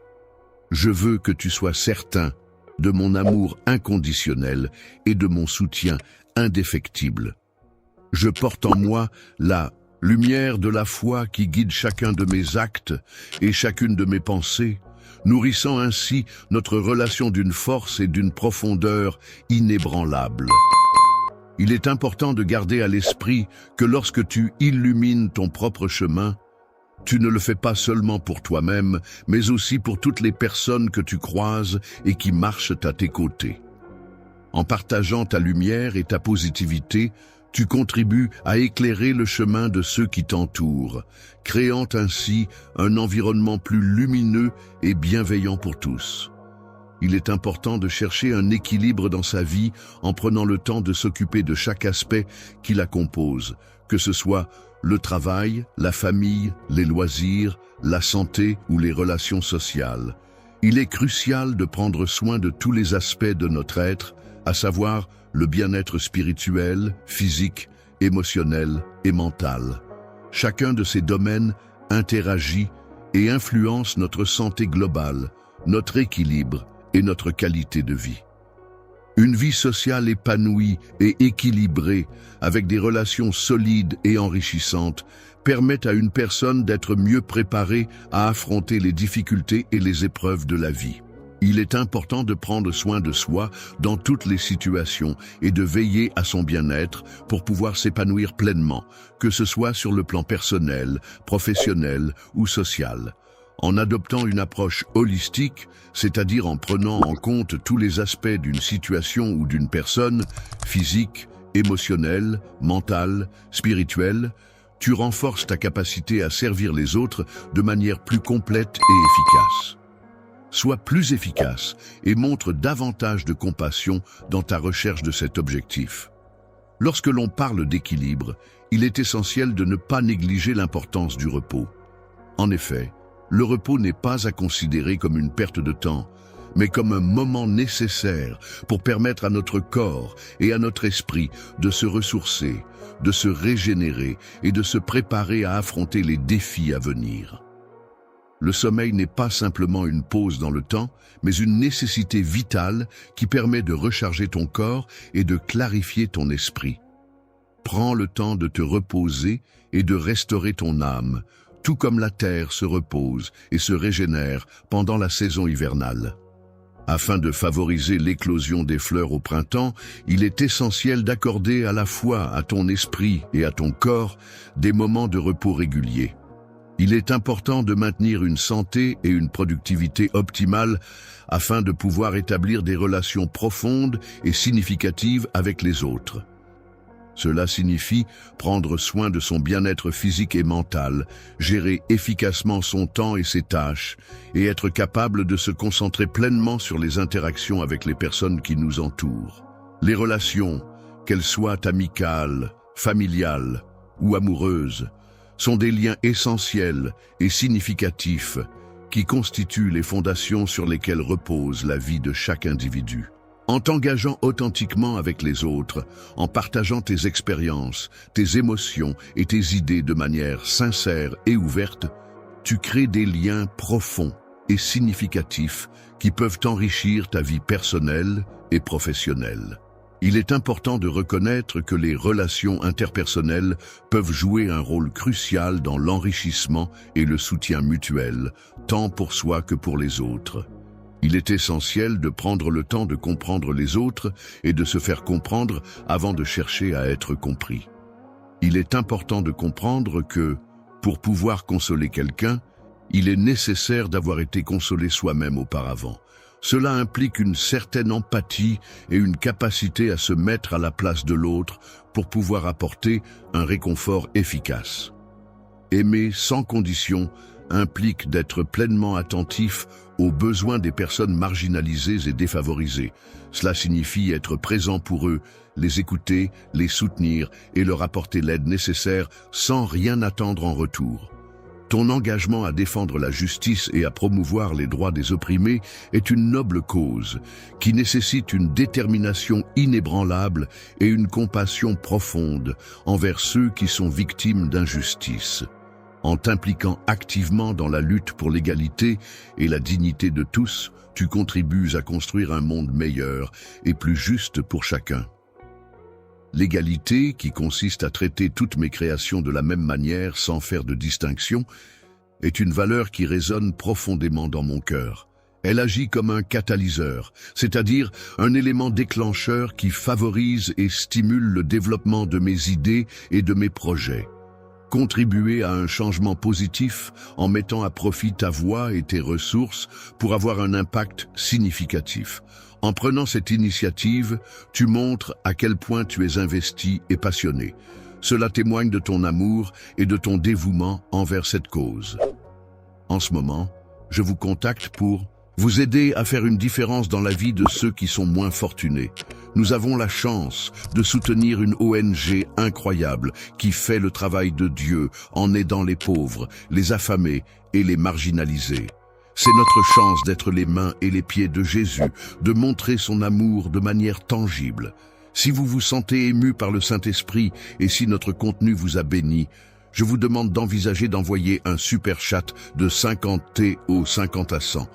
Je veux que tu sois certain de mon amour inconditionnel et de mon soutien indéfectible. Je porte en moi la lumière de la foi qui guide chacun de mes actes et chacune de mes pensées, nourrissant ainsi notre relation d'une force et d'une profondeur inébranlables. Il est important de garder à l'esprit que lorsque tu illumines ton propre chemin, tu ne le fais pas seulement pour toi-même, mais aussi pour toutes les personnes que tu croises et qui marchent à tes côtés. En partageant ta lumière et ta positivité, tu contribues à éclairer le chemin de ceux qui t'entourent, créant ainsi un environnement plus lumineux et bienveillant pour tous. Il est important de chercher un équilibre dans sa vie en prenant le temps de s'occuper de chaque aspect qui la compose, que ce soit le travail, la famille, les loisirs, la santé ou les relations sociales. Il est crucial de prendre soin de tous les aspects de notre être, à savoir le bien-être spirituel, physique, émotionnel et mental. Chacun de ces domaines interagit et influence notre santé globale, notre équilibre et notre qualité de vie. Une vie sociale épanouie et équilibrée, avec des relations solides et enrichissantes, permet à une personne d'être mieux préparée à affronter les difficultés et les épreuves de la vie. Il est important de prendre soin de soi dans toutes les situations et de veiller à son bien-être pour pouvoir s'épanouir pleinement, que ce soit sur le plan personnel, professionnel ou social. En adoptant une approche holistique, c'est-à-dire en prenant en compte tous les aspects d'une situation ou d'une personne, physique, émotionnelle, mentale, spirituelle, tu renforces ta capacité à servir les autres de manière plus complète et efficace. Sois plus efficace et montre davantage de compassion dans ta recherche de cet objectif. Lorsque l'on parle d'équilibre, il est essentiel de ne pas négliger l'importance du repos. En effet, le repos n'est pas à considérer comme une perte de temps, mais comme un moment nécessaire pour permettre à notre corps et à notre esprit de se ressourcer, de se régénérer et de se préparer à affronter les défis à venir. Le sommeil n'est pas simplement une pause dans le temps, mais une nécessité vitale qui permet de recharger ton corps et de clarifier ton esprit. Prends le temps de te reposer et de restaurer ton âme, tout comme la terre se repose et se régénère pendant la saison hivernale. Afin de favoriser l'éclosion des fleurs au printemps, il est essentiel d'accorder à la fois à ton esprit et à ton corps des moments de repos réguliers. Il est important de maintenir une santé et une productivité optimales afin de pouvoir établir des relations profondes et significatives avec les autres. Cela signifie prendre soin de son bien-être physique et mental, gérer efficacement son temps et ses tâches, et être capable de se concentrer pleinement sur les interactions avec les personnes qui nous entourent. Les relations, qu'elles soient amicales, familiales ou amoureuses, sont des liens essentiels et significatifs qui constituent les fondations sur lesquelles repose la vie de chaque individu. En t'engageant authentiquement avec les autres, en partageant tes expériences, tes émotions et tes idées de manière sincère et ouverte, tu crées des liens profonds et significatifs qui peuvent enrichir ta vie personnelle et professionnelle. Il est important de reconnaître que les relations interpersonnelles peuvent jouer un rôle crucial dans l'enrichissement et le soutien mutuel, tant pour soi que pour les autres. Il est essentiel de prendre le temps de comprendre les autres et de se faire comprendre avant de chercher à être compris. Il est important de comprendre que, pour pouvoir consoler quelqu'un, il est nécessaire d'avoir été consolé soi-même auparavant. Cela implique une certaine empathie et une capacité à se mettre à la place de l'autre pour pouvoir apporter un réconfort efficace. Aimer sans condition implique d'être pleinement attentif aux besoins des personnes marginalisées et défavorisées. Cela signifie être présent pour eux, les écouter, les soutenir et leur apporter l'aide nécessaire sans rien attendre en retour. Ton engagement à défendre la justice et à promouvoir les droits des opprimés est une noble cause qui nécessite une détermination inébranlable et une compassion profonde envers ceux qui sont victimes d'injustice. En t'impliquant activement dans la lutte pour l'égalité et la dignité de tous, tu contribues à construire un monde meilleur et plus juste pour chacun. L'égalité, qui consiste à traiter toutes mes créations de la même manière sans faire de distinction, est une valeur qui résonne profondément dans mon cœur. Elle agit comme un catalyseur, c'est-à-dire un élément déclencheur qui favorise et stimule le développement de mes idées et de mes projets. Contribuer à un changement positif en mettant à profit ta voix et tes ressources pour avoir un impact significatif. En prenant cette initiative, tu montres à quel point tu es investi et passionné. Cela témoigne de ton amour et de ton dévouement envers cette cause. En ce moment, je vous contacte pour vous aider à faire une différence dans la vie de ceux qui sont moins fortunés. Nous avons la chance de soutenir une ONG incroyable qui fait le travail de Dieu en aidant les pauvres, les affamés et les marginalisés. C'est notre chance d'être les mains et les pieds de Jésus, de montrer son amour de manière tangible. Si vous vous sentez ému par le Saint-Esprit et si notre contenu vous a béni, je vous demande d'envisager d'envoyer un super chat de 50 T au 50 à 100.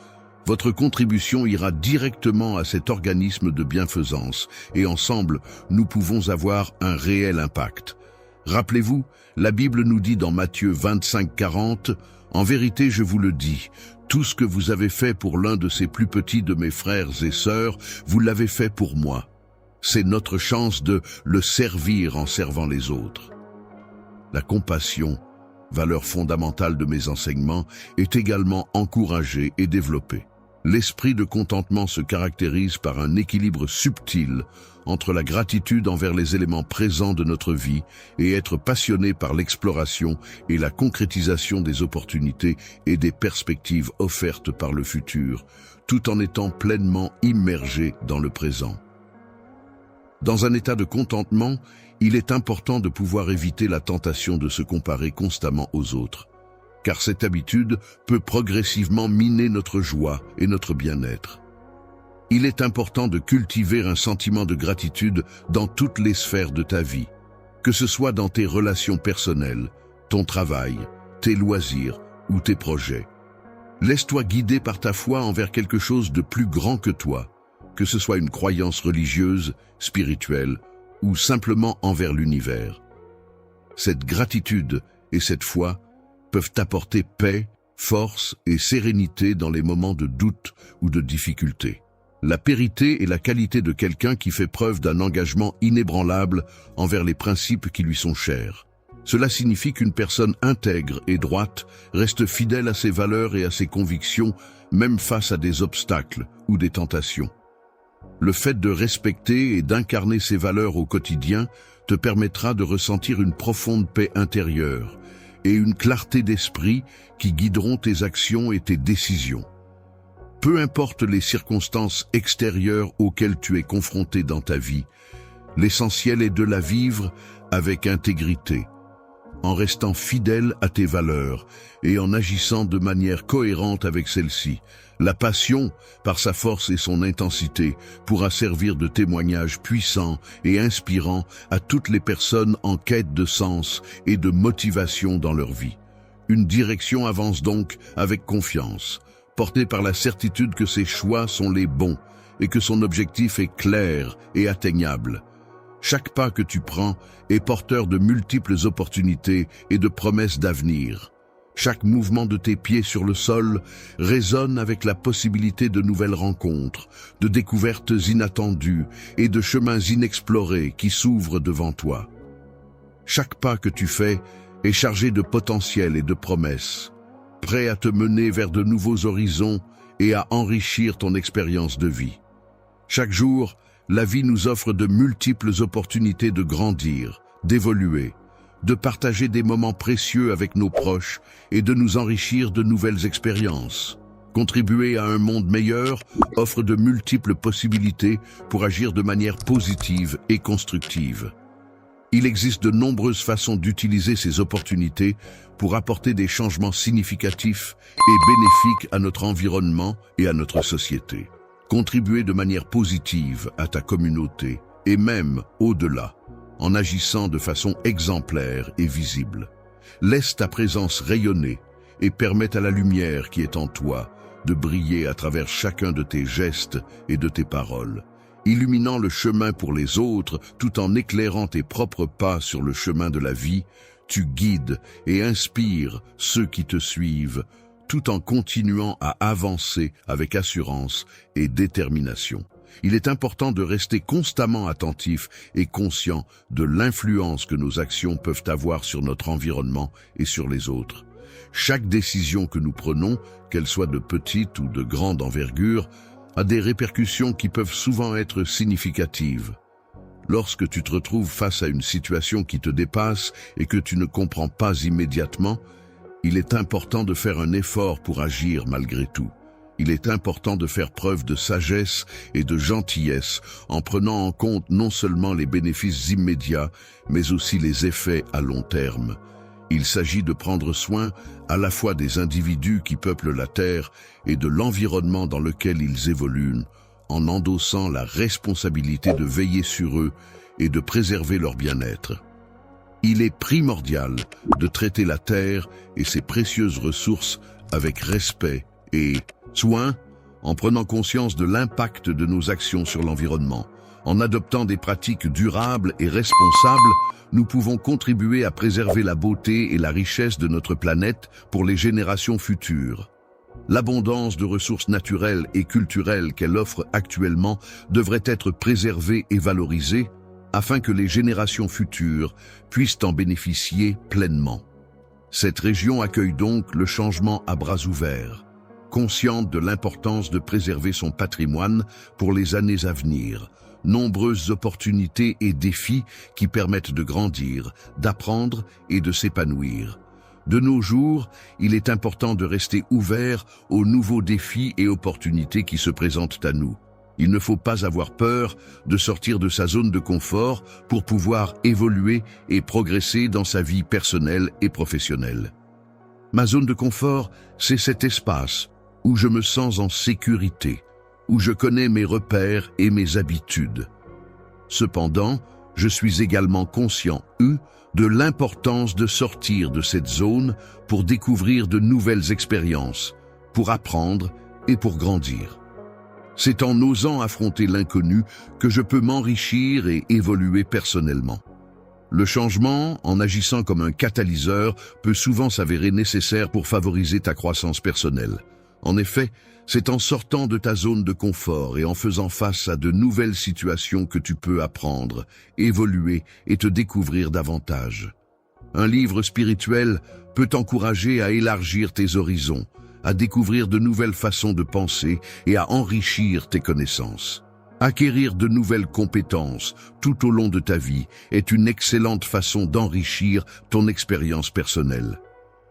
Votre contribution ira directement à cet organisme de bienfaisance et ensemble, nous pouvons avoir un réel impact. Rappelez-vous, la Bible nous dit dans Matthieu 25:40, « En vérité, je vous le dis, tout ce que vous avez fait pour l'un de ces plus petits de mes frères et sœurs, vous l'avez fait pour moi. » C'est notre chance de le servir en servant les autres. La compassion, valeur fondamentale de mes enseignements, est également encouragée et développée. L'esprit de contentement se caractérise par un équilibre subtil entre la gratitude envers les éléments présents de notre vie et être passionné par l'exploration et la concrétisation des opportunités et des perspectives offertes par le futur, tout en étant pleinement immergé dans le présent. Dans un état de contentement, il est important de pouvoir éviter la tentation de se comparer constamment aux autres, car cette habitude peut progressivement miner notre joie et notre bien-être. Il est important de cultiver un sentiment de gratitude dans toutes les sphères de ta vie, que ce soit dans tes relations personnelles, ton travail, tes loisirs ou tes projets. Laisse-toi guider par ta foi envers quelque chose de plus grand que toi, que ce soit une croyance religieuse, spirituelle ou simplement envers l'univers. Cette gratitude et cette foi peuvent apporter paix, force et sérénité dans les moments de doute ou de difficulté. La périté est la qualité de quelqu'un qui fait preuve d'un engagement inébranlable envers les principes qui lui sont chers. Cela signifie qu'une personne intègre et droite reste fidèle à ses valeurs et à ses convictions, même face à des obstacles ou des tentations. Le fait de respecter et d'incarner ces valeurs au quotidien te permettra de ressentir une profonde paix intérieure et une clarté d'esprit qui guideront tes actions et tes décisions. Peu importe les circonstances extérieures auxquelles tu es confronté dans ta vie, l'essentiel est de la vivre avec intégrité, en restant fidèle à tes valeurs et en agissant de manière cohérente avec celles-ci. La passion, par sa force et son intensité, pourra servir de témoignage puissant et inspirant à toutes les personnes en quête de sens et de motivation dans leur vie. Une direction avance donc avec confiance, portée par la certitude que ses choix sont les bons et que son objectif est clair et atteignable. Chaque pas que tu prends est porteur de multiples opportunités et de promesses d'avenir. Chaque mouvement de tes pieds sur le sol résonne avec la possibilité de nouvelles rencontres, de découvertes inattendues et de chemins inexplorés qui s'ouvrent devant toi. Chaque pas que tu fais est chargé de potentiel et de promesses, prêt à te mener vers de nouveaux horizons et à enrichir ton expérience de vie. Chaque jour, la vie nous offre de multiples opportunités de grandir, d'évoluer, de partager des moments précieux avec nos proches et de nous enrichir de nouvelles expériences. Contribuer à un monde meilleur offre de multiples possibilités pour agir de manière positive et constructive. Il existe de nombreuses façons d'utiliser ces opportunités pour apporter des changements significatifs et bénéfiques à notre environnement et à notre société. Contribuer de manière positive à ta communauté et même au-delà, en agissant de façon exemplaire et visible. Laisse ta présence rayonner et permette à la lumière qui est en toi de briller à travers chacun de tes gestes et de tes paroles, illuminant le chemin pour les autres tout en éclairant tes propres pas sur le chemin de la vie. Tu guides et inspires ceux qui te suivent, tout en continuant à avancer avec assurance et détermination. Il est important de rester constamment attentif et conscient de l'influence que nos actions peuvent avoir sur notre environnement et sur les autres. Chaque décision que nous prenons, qu'elle soit de petite ou de grande envergure, a des répercussions qui peuvent souvent être significatives. Lorsque tu te retrouves face à une situation qui te dépasse et que tu ne comprends pas immédiatement, il est important de faire un effort pour agir malgré tout. Il est important de faire preuve de sagesse et de gentillesse en prenant en compte non seulement les bénéfices immédiats, mais aussi les effets à long terme. Il s'agit de prendre soin à la fois des individus qui peuplent la Terre et de l'environnement dans lequel ils évoluent, en endossant la responsabilité de veiller sur eux et de préserver leur bien-être. Il est primordial de traiter la Terre et ses précieuses ressources avec respect et soin, en prenant conscience de l'impact de nos actions sur l'environnement. En adoptant des pratiques durables et responsables, nous pouvons contribuer à préserver la beauté et la richesse de notre planète pour les générations futures. L'abondance de ressources naturelles et culturelles qu'elle offre actuellement devrait être préservée et valorisée afin que les générations futures puissent en bénéficier pleinement. Cette région accueille donc le changement à bras ouverts, consciente de l'importance de préserver son patrimoine pour les années à venir. Nombreuses opportunités et défis qui permettent de grandir, d'apprendre et de s'épanouir. De nos jours, il est important de rester ouvert aux nouveaux défis et opportunités qui se présentent à nous. Il ne faut pas avoir peur de sortir de sa zone de confort pour pouvoir évoluer et progresser dans sa vie personnelle et professionnelle. Ma zone de confort, c'est cet espace où je me sens en sécurité, où je connais mes repères et mes habitudes. Cependant, je suis également conscient, de l'importance de sortir de cette zone pour découvrir de nouvelles expériences, pour apprendre et pour grandir. C'est en osant affronter l'inconnu que je peux m'enrichir et évoluer personnellement. Le changement, en agissant comme un catalyseur, peut souvent s'avérer nécessaire pour favoriser ta croissance personnelle. En effet, c'est en sortant de ta zone de confort et en faisant face à de nouvelles situations que tu peux apprendre, évoluer et te découvrir davantage. Un livre spirituel peut t'encourager à élargir tes horizons, à découvrir de nouvelles façons de penser et à enrichir tes connaissances. Acquérir de nouvelles compétences tout au long de ta vie est une excellente façon d'enrichir ton expérience personnelle.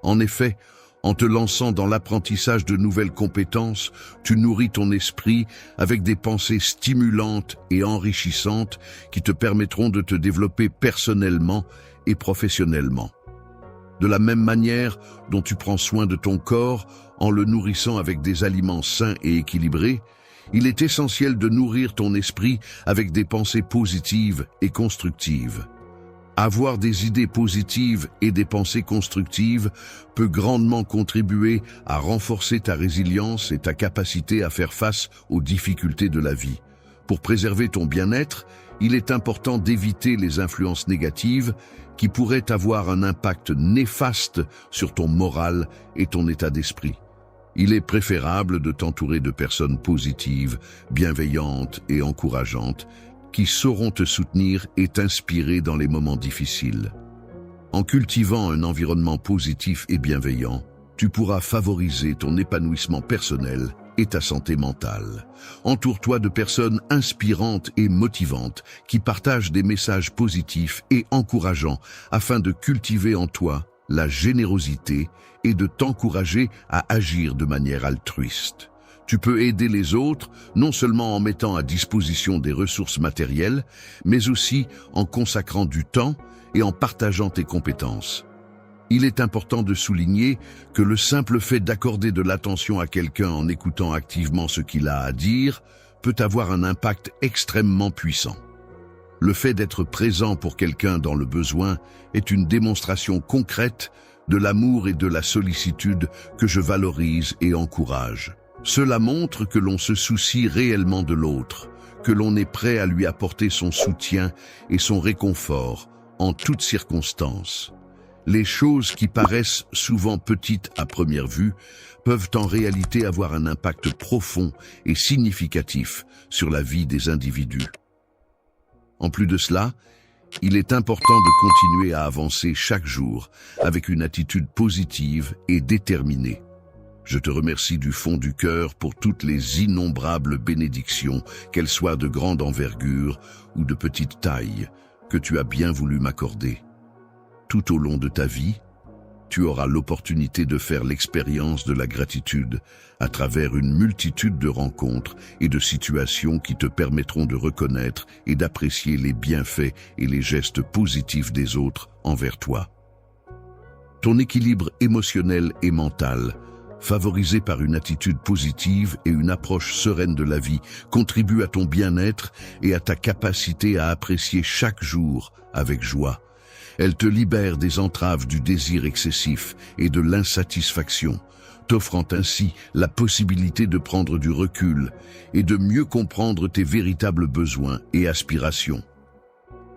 En effet, en te lançant dans l'apprentissage de nouvelles compétences, tu nourris ton esprit avec des pensées stimulantes et enrichissantes qui te permettront de te développer personnellement et professionnellement. De la même manière dont tu prends soin de ton corps en le nourrissant avec des aliments sains et équilibrés, il est essentiel de nourrir ton esprit avec des pensées positives et constructives. Avoir des idées positives et des pensées constructives peut grandement contribuer à renforcer ta résilience et ta capacité à faire face aux difficultés de la vie. Pour préserver ton bien-être, il est important d'éviter les influences négatives qui pourraient avoir un impact néfaste sur ton moral et ton état d'esprit. Il est préférable de t'entourer de personnes positives, bienveillantes et encourageantes, qui sauront te soutenir et t'inspirer dans les moments difficiles. En cultivant un environnement positif et bienveillant, tu pourras favoriser ton épanouissement personnel et ta santé mentale. Entoure-toi de personnes inspirantes et motivantes qui partagent des messages positifs et encourageants afin de cultiver en toi la générosité et de t'encourager à agir de manière altruiste. Tu peux aider les autres, non seulement en mettant à disposition des ressources matérielles, mais aussi en consacrant du temps et en partageant tes compétences. Il est important de souligner que le simple fait d'accorder de l'attention à quelqu'un en écoutant activement ce qu'il a à dire peut avoir un impact extrêmement puissant. Le fait d'être présent pour quelqu'un dans le besoin est une démonstration concrète de l'amour et de la sollicitude que je valorise et encourage. Cela montre que l'on se soucie réellement de l'autre, que l'on est prêt à lui apporter son soutien et son réconfort en toutes circonstances. Les choses qui paraissent souvent petites à première vue peuvent en réalité avoir un impact profond et significatif sur la vie des individus. En plus de cela, il est important de continuer à avancer chaque jour avec une attitude positive et déterminée. Je te remercie du fond du cœur pour toutes les innombrables bénédictions, qu'elles soient de grande envergure ou de petite taille, que tu as bien voulu m'accorder. Tout au long de ta vie, tu auras l'opportunité de faire l'expérience de la gratitude à travers une multitude de rencontres et de situations qui te permettront de reconnaître et d'apprécier les bienfaits et les gestes positifs des autres envers toi. Ton équilibre émotionnel et mental, favorisé par une attitude positive et une approche sereine de la vie, contribue à ton bien-être et à ta capacité à apprécier chaque jour avec joie. Elle te libère des entraves du désir excessif et de l'insatisfaction, t'offrant ainsi la possibilité de prendre du recul et de mieux comprendre tes véritables besoins et aspirations.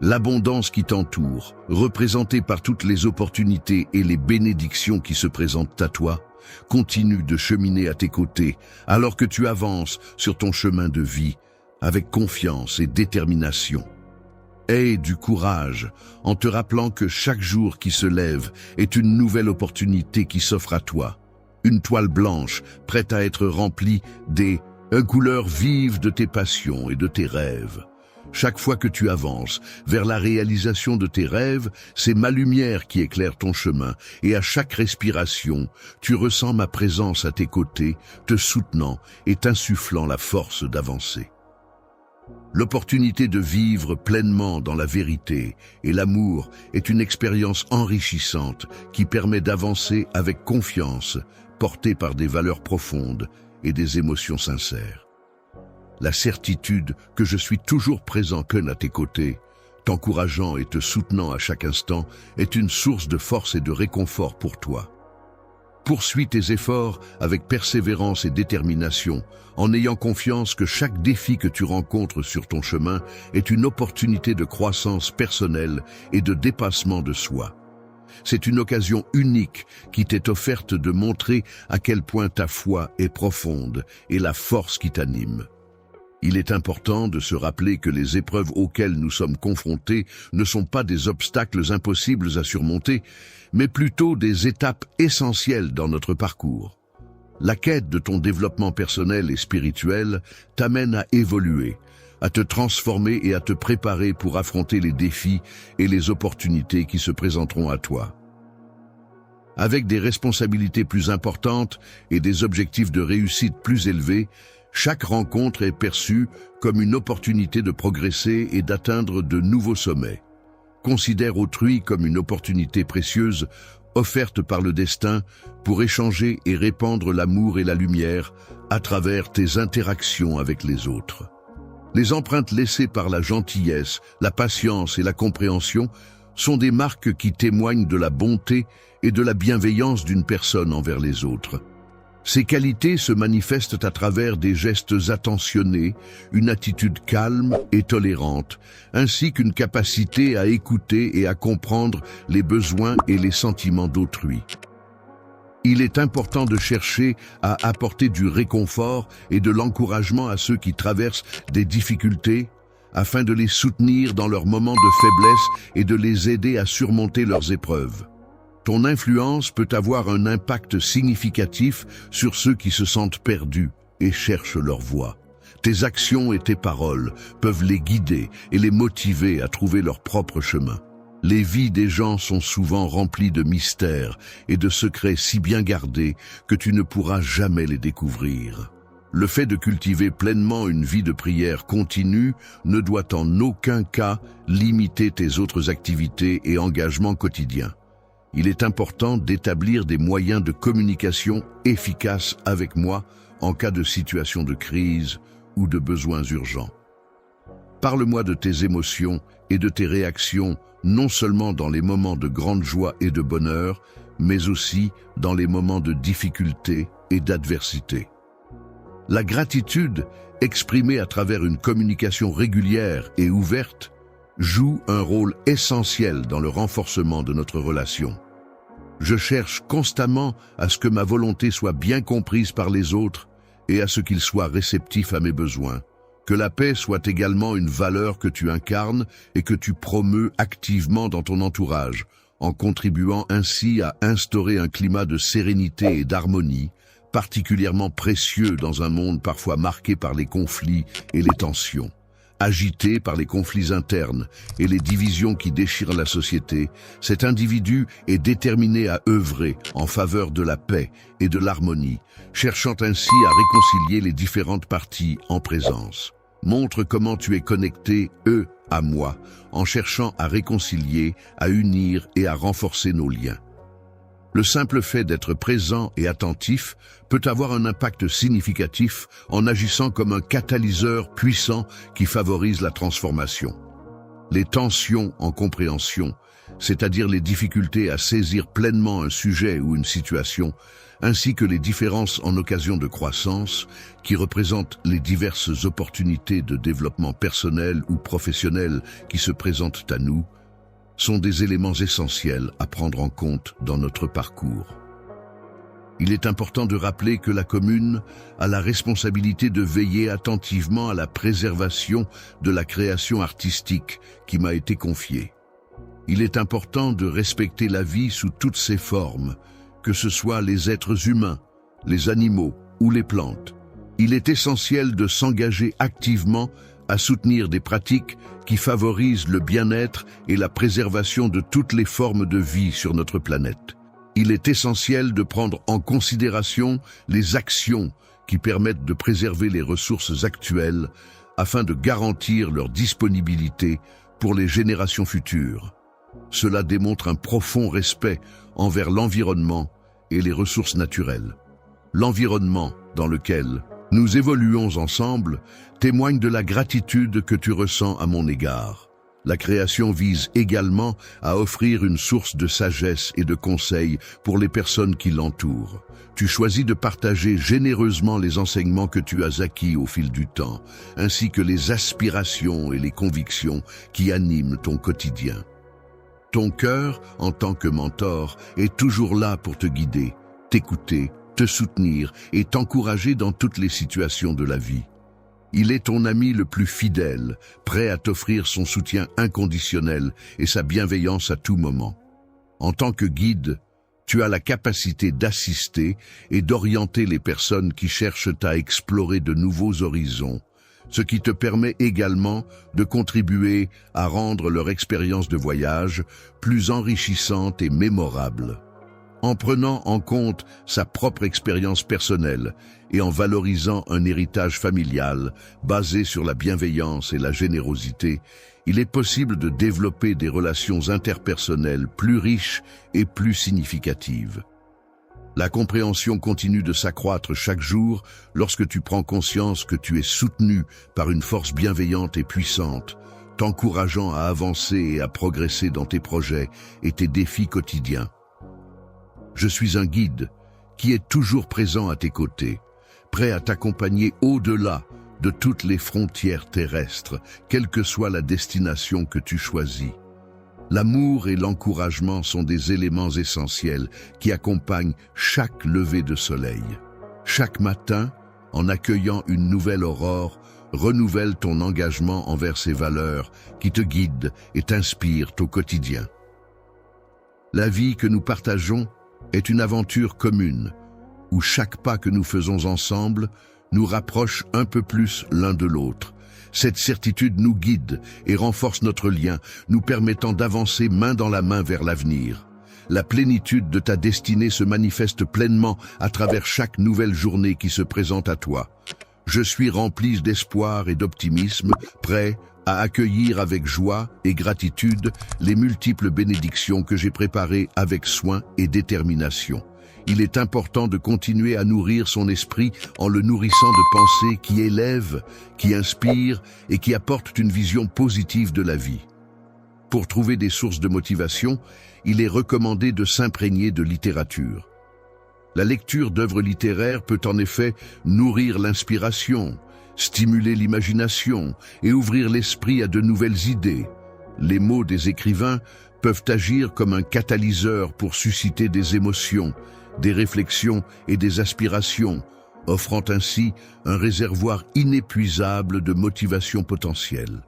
L'abondance qui t'entoure, représentée par toutes les opportunités et les bénédictions qui se présentent à toi, continue de cheminer à tes côtés alors que tu avances sur ton chemin de vie avec confiance et détermination. Aie du courage en te rappelant que chaque jour qui se lève est une nouvelle opportunité qui s'offre à toi. Une toile blanche prête à être remplie des couleurs vives de tes passions et de tes rêves. Chaque fois que tu avances vers la réalisation de tes rêves, c'est ma lumière qui éclaire ton chemin et à chaque respiration, tu ressens ma présence à tes côtés, te soutenant et t'insufflant la force d'avancer. L'opportunité de vivre pleinement dans la vérité et l'amour est une expérience enrichissante qui permet d'avancer avec confiance, portée par des valeurs profondes et des émotions sincères. La certitude que je suis toujours présent à tes côtés, t'encourageant et te soutenant à chaque instant, est une source de force et de réconfort pour toi. Poursuis tes efforts avec persévérance et détermination, en ayant confiance que chaque défi que tu rencontres sur ton chemin est une opportunité de croissance personnelle et de dépassement de soi. C'est une occasion unique qui t'est offerte de montrer à quel point ta foi est profonde et la force qui t'anime. Il est important de se rappeler que les épreuves auxquelles nous sommes confrontés ne sont pas des obstacles impossibles à surmonter, mais plutôt des étapes essentielles dans notre parcours. La quête de ton développement personnel et spirituel t'amène à évoluer, à te transformer et à te préparer pour affronter les défis et les opportunités qui se présenteront à toi. Avec des responsabilités plus importantes et des objectifs de réussite plus élevés, chaque rencontre est perçue comme une opportunité de progresser et d'atteindre de nouveaux sommets. Considère autrui comme une opportunité précieuse offerte par le destin pour échanger et répandre l'amour et la lumière à travers tes interactions avec les autres. Les empreintes laissées par la gentillesse, la patience et la compréhension sont des marques qui témoignent de la bonté et de la bienveillance d'une personne envers les autres. Ces qualités se manifestent à travers des gestes attentionnés, une attitude calme et tolérante, ainsi qu'une capacité à écouter et à comprendre les besoins et les sentiments d'autrui. Il est important de chercher à apporter du réconfort et de l'encouragement à ceux qui traversent des difficultés, afin de les soutenir dans leurs moments de faiblesse et de les aider à surmonter leurs épreuves. Ton influence peut avoir un impact significatif sur ceux qui se sentent perdus et cherchent leur voie. Tes actions et tes paroles peuvent les guider et les motiver à trouver leur propre chemin. Les vies des gens sont souvent remplies de mystères et de secrets si bien gardés que tu ne pourras jamais les découvrir. Le fait de cultiver pleinement une vie de prière continue ne doit en aucun cas limiter tes autres activités et engagements quotidiens. Il est important d'établir des moyens de communication efficaces avec moi en cas de situation de crise ou de besoins urgents. Parle-moi de tes émotions et de tes réactions, non seulement dans les moments de grande joie et de bonheur, mais aussi dans les moments de difficulté et d'adversité. La gratitude, exprimée à travers une communication régulière et ouverte, joue un rôle essentiel dans le renforcement de notre relation. Je cherche constamment à ce que ma volonté soit bien comprise par les autres et à ce qu'ils soient réceptifs à mes besoins. Que la paix soit également une valeur que tu incarnes et que tu promeus activement dans ton entourage, en contribuant ainsi à instaurer un climat de sérénité et d'harmonie, particulièrement précieux dans un monde parfois marqué par les conflits et les tensions. Agité par les conflits internes et les divisions qui déchirent la société, cet individu est déterminé à œuvrer en faveur de la paix et de l'harmonie, cherchant ainsi à réconcilier les différentes parties en présence. Montre comment tu es connecté, eux, à moi, en cherchant à réconcilier, à unir et à renforcer nos liens. Le simple fait d'être présent et attentif peut avoir un impact significatif en agissant comme un catalyseur puissant qui favorise la transformation. Les tensions en compréhension, c'est-à-dire les difficultés à saisir pleinement un sujet ou une situation, ainsi que les différences en occasion de croissance, qui représentent les diverses opportunités de développement personnel ou professionnel qui se présentent à nous, sont des éléments essentiels à prendre en compte dans notre parcours. Il est important de rappeler que la commune a la responsabilité de veiller attentivement à la préservation de la création artistique qui m'a été confiée. Il est important de respecter la vie sous toutes ses formes, que ce soit les êtres humains, les animaux ou les plantes. Il est essentiel de s'engager activement à soutenir des pratiques qui favorisent le bien-être et la préservation de toutes les formes de vie sur notre planète. Il est essentiel de prendre en considération les actions qui permettent de préserver les ressources actuelles afin de garantir leur disponibilité pour les générations futures. Cela démontre un profond respect envers l'environnement et les ressources naturelles. L'environnement dans lequel nous évoluons ensemble témoigne de la gratitude que tu ressens à mon égard. La création vise également à offrir une source de sagesse et de conseils pour les personnes qui l'entourent. Tu choisis de partager généreusement les enseignements que tu as acquis au fil du temps, ainsi que les aspirations et les convictions qui animent ton quotidien. Ton cœur, en tant que mentor, est toujours là pour te guider, t'écouter, te soutenir et t'encourager dans toutes les situations de la vie. Il est ton ami le plus fidèle, prêt à t'offrir son soutien inconditionnel et sa bienveillance à tout moment. En tant que guide, tu as la capacité d'assister et d'orienter les personnes qui cherchent à explorer de nouveaux horizons, ce qui te permet également de contribuer à rendre leur expérience de voyage plus enrichissante et mémorable. en prenant en compte sa propre expérience personnelle et en valorisant un héritage familial basé sur la bienveillance et la générosité, il est possible de développer des relations interpersonnelles plus riches et plus significatives. La compréhension continue de s'accroître chaque jour lorsque tu prends conscience que tu es soutenu par une force bienveillante et puissante, t'encourageant à avancer et à progresser dans tes projets et tes défis quotidiens. Je suis un guide qui est toujours présent à tes côtés, prêt à t'accompagner au-delà de toutes les frontières terrestres, quelle que soit la destination que tu choisis. L'amour et l'encouragement sont des éléments essentiels qui accompagnent chaque lever de soleil. Chaque matin, en accueillant une nouvelle aurore, renouvelle ton engagement envers ces valeurs qui te guident et t'inspirent au quotidien. La vie que nous partageons est une aventure commune, où chaque pas que nous faisons ensemble nous rapproche un peu plus l'un de l'autre. Cette certitude nous guide et renforce notre lien, nous permettant d'avancer main dans la main vers l'avenir. La plénitude de ta destinée se manifeste pleinement à travers chaque nouvelle journée qui se présente à toi. Je suis rempli d'espoir et d'optimisme, prêt à accueillir avec joie et gratitude les multiples bénédictions que j'ai préparées avec soin et détermination. Il est important de continuer à nourrir son esprit en le nourrissant de pensées qui élèvent, qui inspirent et qui apportent une vision positive de la vie. Pour trouver des sources de motivation, il est recommandé de s'imprégner de littérature. La lecture d'œuvres littéraires peut en effet nourrir l'inspiration, stimuler l'imagination et ouvrir l'esprit à de nouvelles idées. Les mots des écrivains peuvent agir comme un catalyseur pour susciter des émotions, des réflexions et des aspirations, offrant ainsi un réservoir inépuisable de motivation potentielle.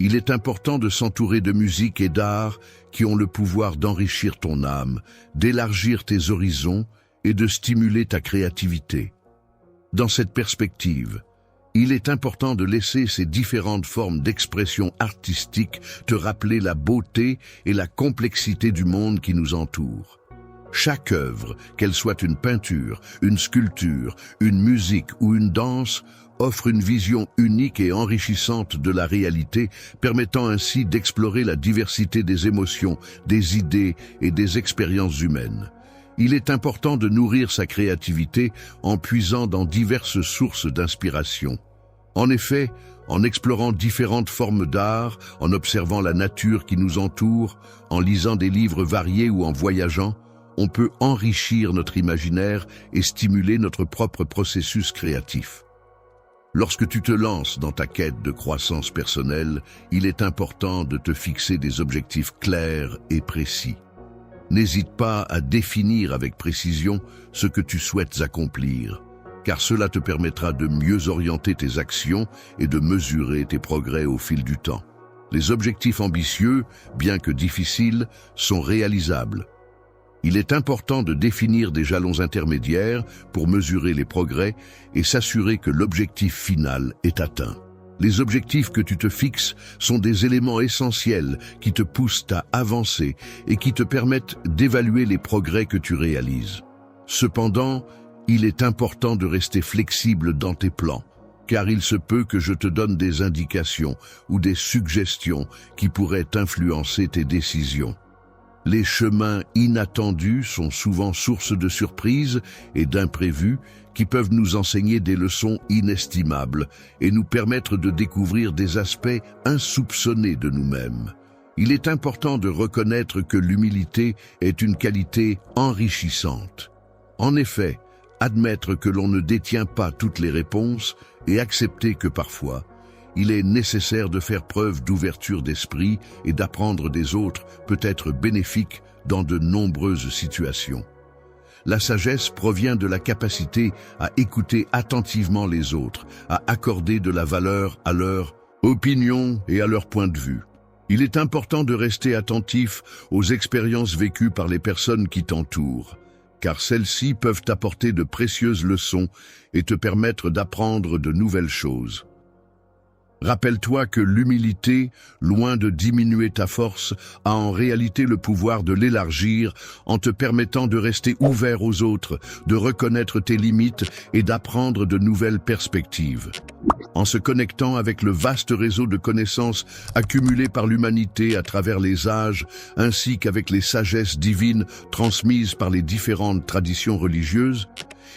Il est important de s'entourer de musique et d'art qui ont le pouvoir d'enrichir ton âme, d'élargir tes horizons et de stimuler ta créativité. Dans cette perspective, il est important de laisser ces différentes formes d'expression artistique te rappeler la beauté et la complexité du monde qui nous entoure. Chaque œuvre, qu'elle soit une peinture, une sculpture, une musique ou une danse, offre une vision unique et enrichissante de la réalité, permettant ainsi d'explorer la diversité des émotions, des idées et des expériences humaines. Il est important de nourrir sa créativité en puisant dans diverses sources d'inspiration. En effet, en explorant différentes formes d'art, en observant la nature qui nous entoure, en lisant des livres variés ou en voyageant, on peut enrichir notre imaginaire et stimuler notre propre processus créatif. Lorsque tu te lances dans ta quête de croissance personnelle, il est important de te fixer des objectifs clairs et précis. N'hésite pas à définir avec précision ce que tu souhaites accomplir, car cela te permettra de mieux orienter tes actions et de mesurer tes progrès au fil du temps. Les objectifs ambitieux, bien que difficiles, sont réalisables. Il est important de définir des jalons intermédiaires pour mesurer les progrès et s'assurer que l'objectif final est atteint. Les objectifs que tu te fixes sont des éléments essentiels qui te poussent à avancer et qui te permettent d'évaluer les progrès que tu réalises. Cependant, il est important de rester flexible dans tes plans, car il se peut que je te donne des indications ou des suggestions qui pourraient influencer tes décisions. Les chemins inattendus sont souvent source de surprises et d'imprévus qui peuvent nous enseigner des leçons inestimables et nous permettre de découvrir des aspects insoupçonnés de nous-mêmes. Il est important de reconnaître que l'humilité est une qualité enrichissante. En effet, admettre que l'on ne détient pas toutes les réponses et accepter que parfois, il est nécessaire de faire preuve d'ouverture d'esprit et d'apprendre des autres peut être bénéfique dans de nombreuses situations. La sagesse provient de la capacité à écouter attentivement les autres, à accorder de la valeur à leur opinion et à leur point de vue. Il est important de rester attentif aux expériences vécues par les personnes qui t'entourent, car celles-ci peuvent t'apporter de précieuses leçons et te permettre d'apprendre de nouvelles choses. Rappelle-toi que l'humilité, loin de diminuer ta force, a en réalité le pouvoir de l'élargir en te permettant de rester ouvert aux autres, de reconnaître tes limites et d'apprendre de nouvelles perspectives. En se connectant avec le vaste réseau de connaissances accumulées par l'humanité à travers les âges, ainsi qu'avec les sagesses divines transmises par les différentes traditions religieuses,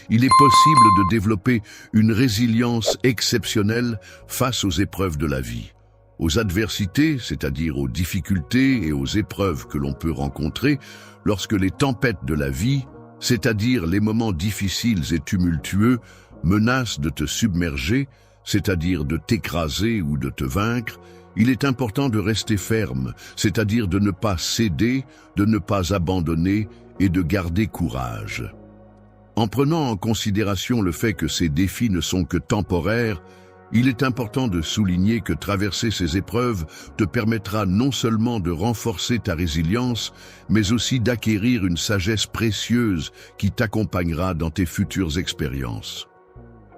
il est possible de développer une résilience exceptionnelle face aux épreuves de la vie. Aux adversités, c'est-à-dire aux difficultés et aux épreuves que l'on peut rencontrer lorsque les tempêtes de la vie, c'est-à-dire les moments difficiles et tumultueux, menacent de te submerger, c'est-à-dire de t'écraser ou de te vaincre, il est important de rester ferme, c'est-à-dire de ne pas céder, de ne pas abandonner et de garder courage. En prenant en considération le fait que ces défis ne sont que temporaires, il est important de souligner que traverser ces épreuves te permettra non seulement de renforcer ta résilience, mais aussi d'acquérir une sagesse précieuse qui t'accompagnera dans tes futures expériences.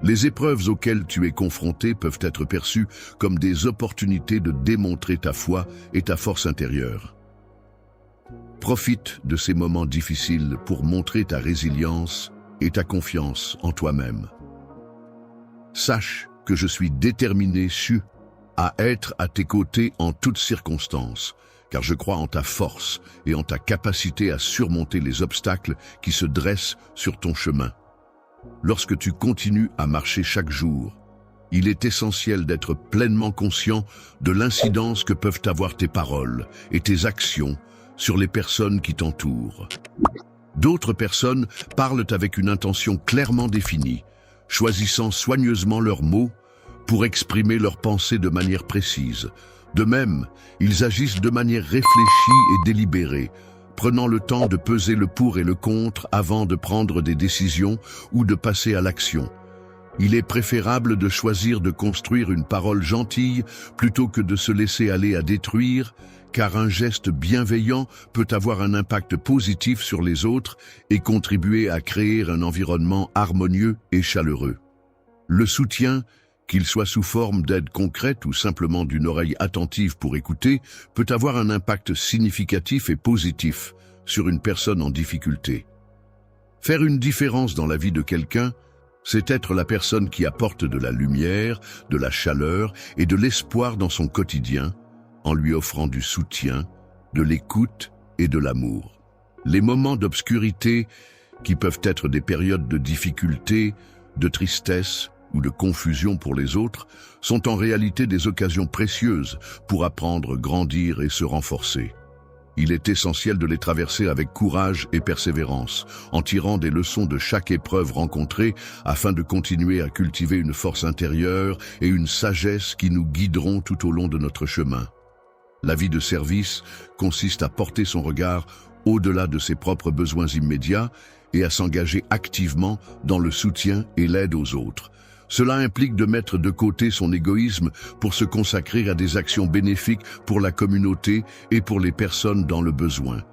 Les épreuves auxquelles tu es confronté peuvent être perçues comme des opportunités de démontrer ta foi et ta force intérieure. Profite de ces moments difficiles pour montrer ta résilience et ta confiance en toi-même. Sache que je suis déterminé à être à tes côtés en toutes circonstances, car je crois en ta force et en ta capacité à surmonter les obstacles qui se dressent sur ton chemin. Lorsque tu continues à marcher chaque jour, il est essentiel d'être pleinement conscient de l'incidence que peuvent avoir tes paroles et tes actions sur les personnes qui t'entourent. D'autres personnes parlent avec une intention clairement définie, choisissant soigneusement leurs mots pour exprimer leurs pensées de manière précise. De même, ils agissent de manière réfléchie et délibérée, prenant le temps de peser le pour et le contre avant de prendre des décisions ou de passer à l'action. Il est préférable de choisir de construire une parole gentille plutôt que de se laisser aller à détruire, car un geste bienveillant peut avoir un impact positif sur les autres et contribuer à créer un environnement harmonieux et chaleureux. Le soutien, qu'il soit sous forme d'aide concrète ou simplement d'une oreille attentive pour écouter, peut avoir un impact significatif et positif sur une personne en difficulté. Faire une différence dans la vie de quelqu'un, c'est être la personne qui apporte de la lumière, de la chaleur et de l'espoir dans son quotidien, en lui offrant du soutien, de l'écoute et de l'amour. Les moments d'obscurité, qui peuvent être des périodes de difficulté, de tristesse ou de confusion pour les autres, sont en réalité des occasions précieuses pour apprendre, grandir et se renforcer. Il est essentiel de les traverser avec courage et persévérance, en tirant des leçons de chaque épreuve rencontrée afin de continuer à cultiver une force intérieure et une sagesse qui nous guideront tout au long de notre chemin. La vie de service consiste à porter son regard au-delà de ses propres besoins immédiats et à s'engager activement dans le soutien et l'aide aux autres. Cela implique de mettre de côté son égoïsme pour se consacrer à des actions bénéfiques pour la communauté et pour les personnes dans le besoin.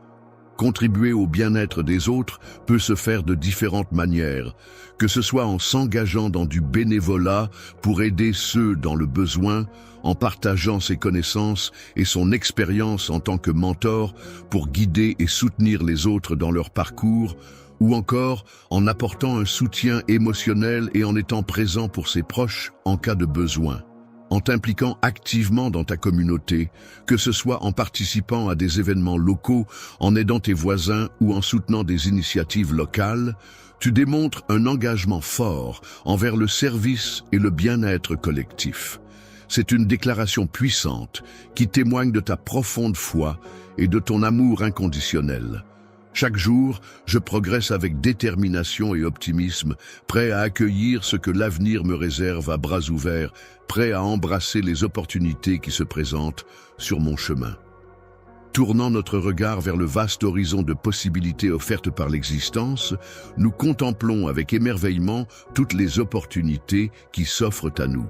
Contribuer au bien-être des autres peut se faire de différentes manières, que ce soit en s'engageant dans du bénévolat pour aider ceux dans le besoin, en partageant ses connaissances et son expérience en tant que mentor pour guider et soutenir les autres dans leur parcours, ou encore en apportant un soutien émotionnel et en étant présent pour ses proches en cas de besoin. En t'impliquant activement dans ta communauté, que ce soit en participant à des événements locaux, en aidant tes voisins ou en soutenant des initiatives locales, tu démontres un engagement fort envers le service et le bien-être collectif. C'est une déclaration puissante qui témoigne de ta profonde foi et de ton amour inconditionnel. Chaque jour, je progresse avec détermination et optimisme, prêt à accueillir ce que l'avenir me réserve à bras ouverts, prêt à embrasser les opportunités qui se présentent sur mon chemin. Tournant notre regard vers le vaste horizon de possibilités offertes par l'existence, nous contemplons avec émerveillement toutes les opportunités qui s'offrent à nous.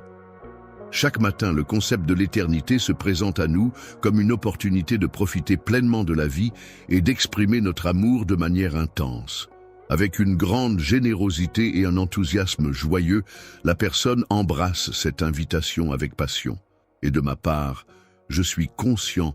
Chaque matin, le concept de l'éternité se présente à nous comme une opportunité de profiter pleinement de la vie et d'exprimer notre amour de manière intense. Avec une grande générosité et un enthousiasme joyeux, la personne embrasse cette invitation avec passion. Et de ma part, je suis conscient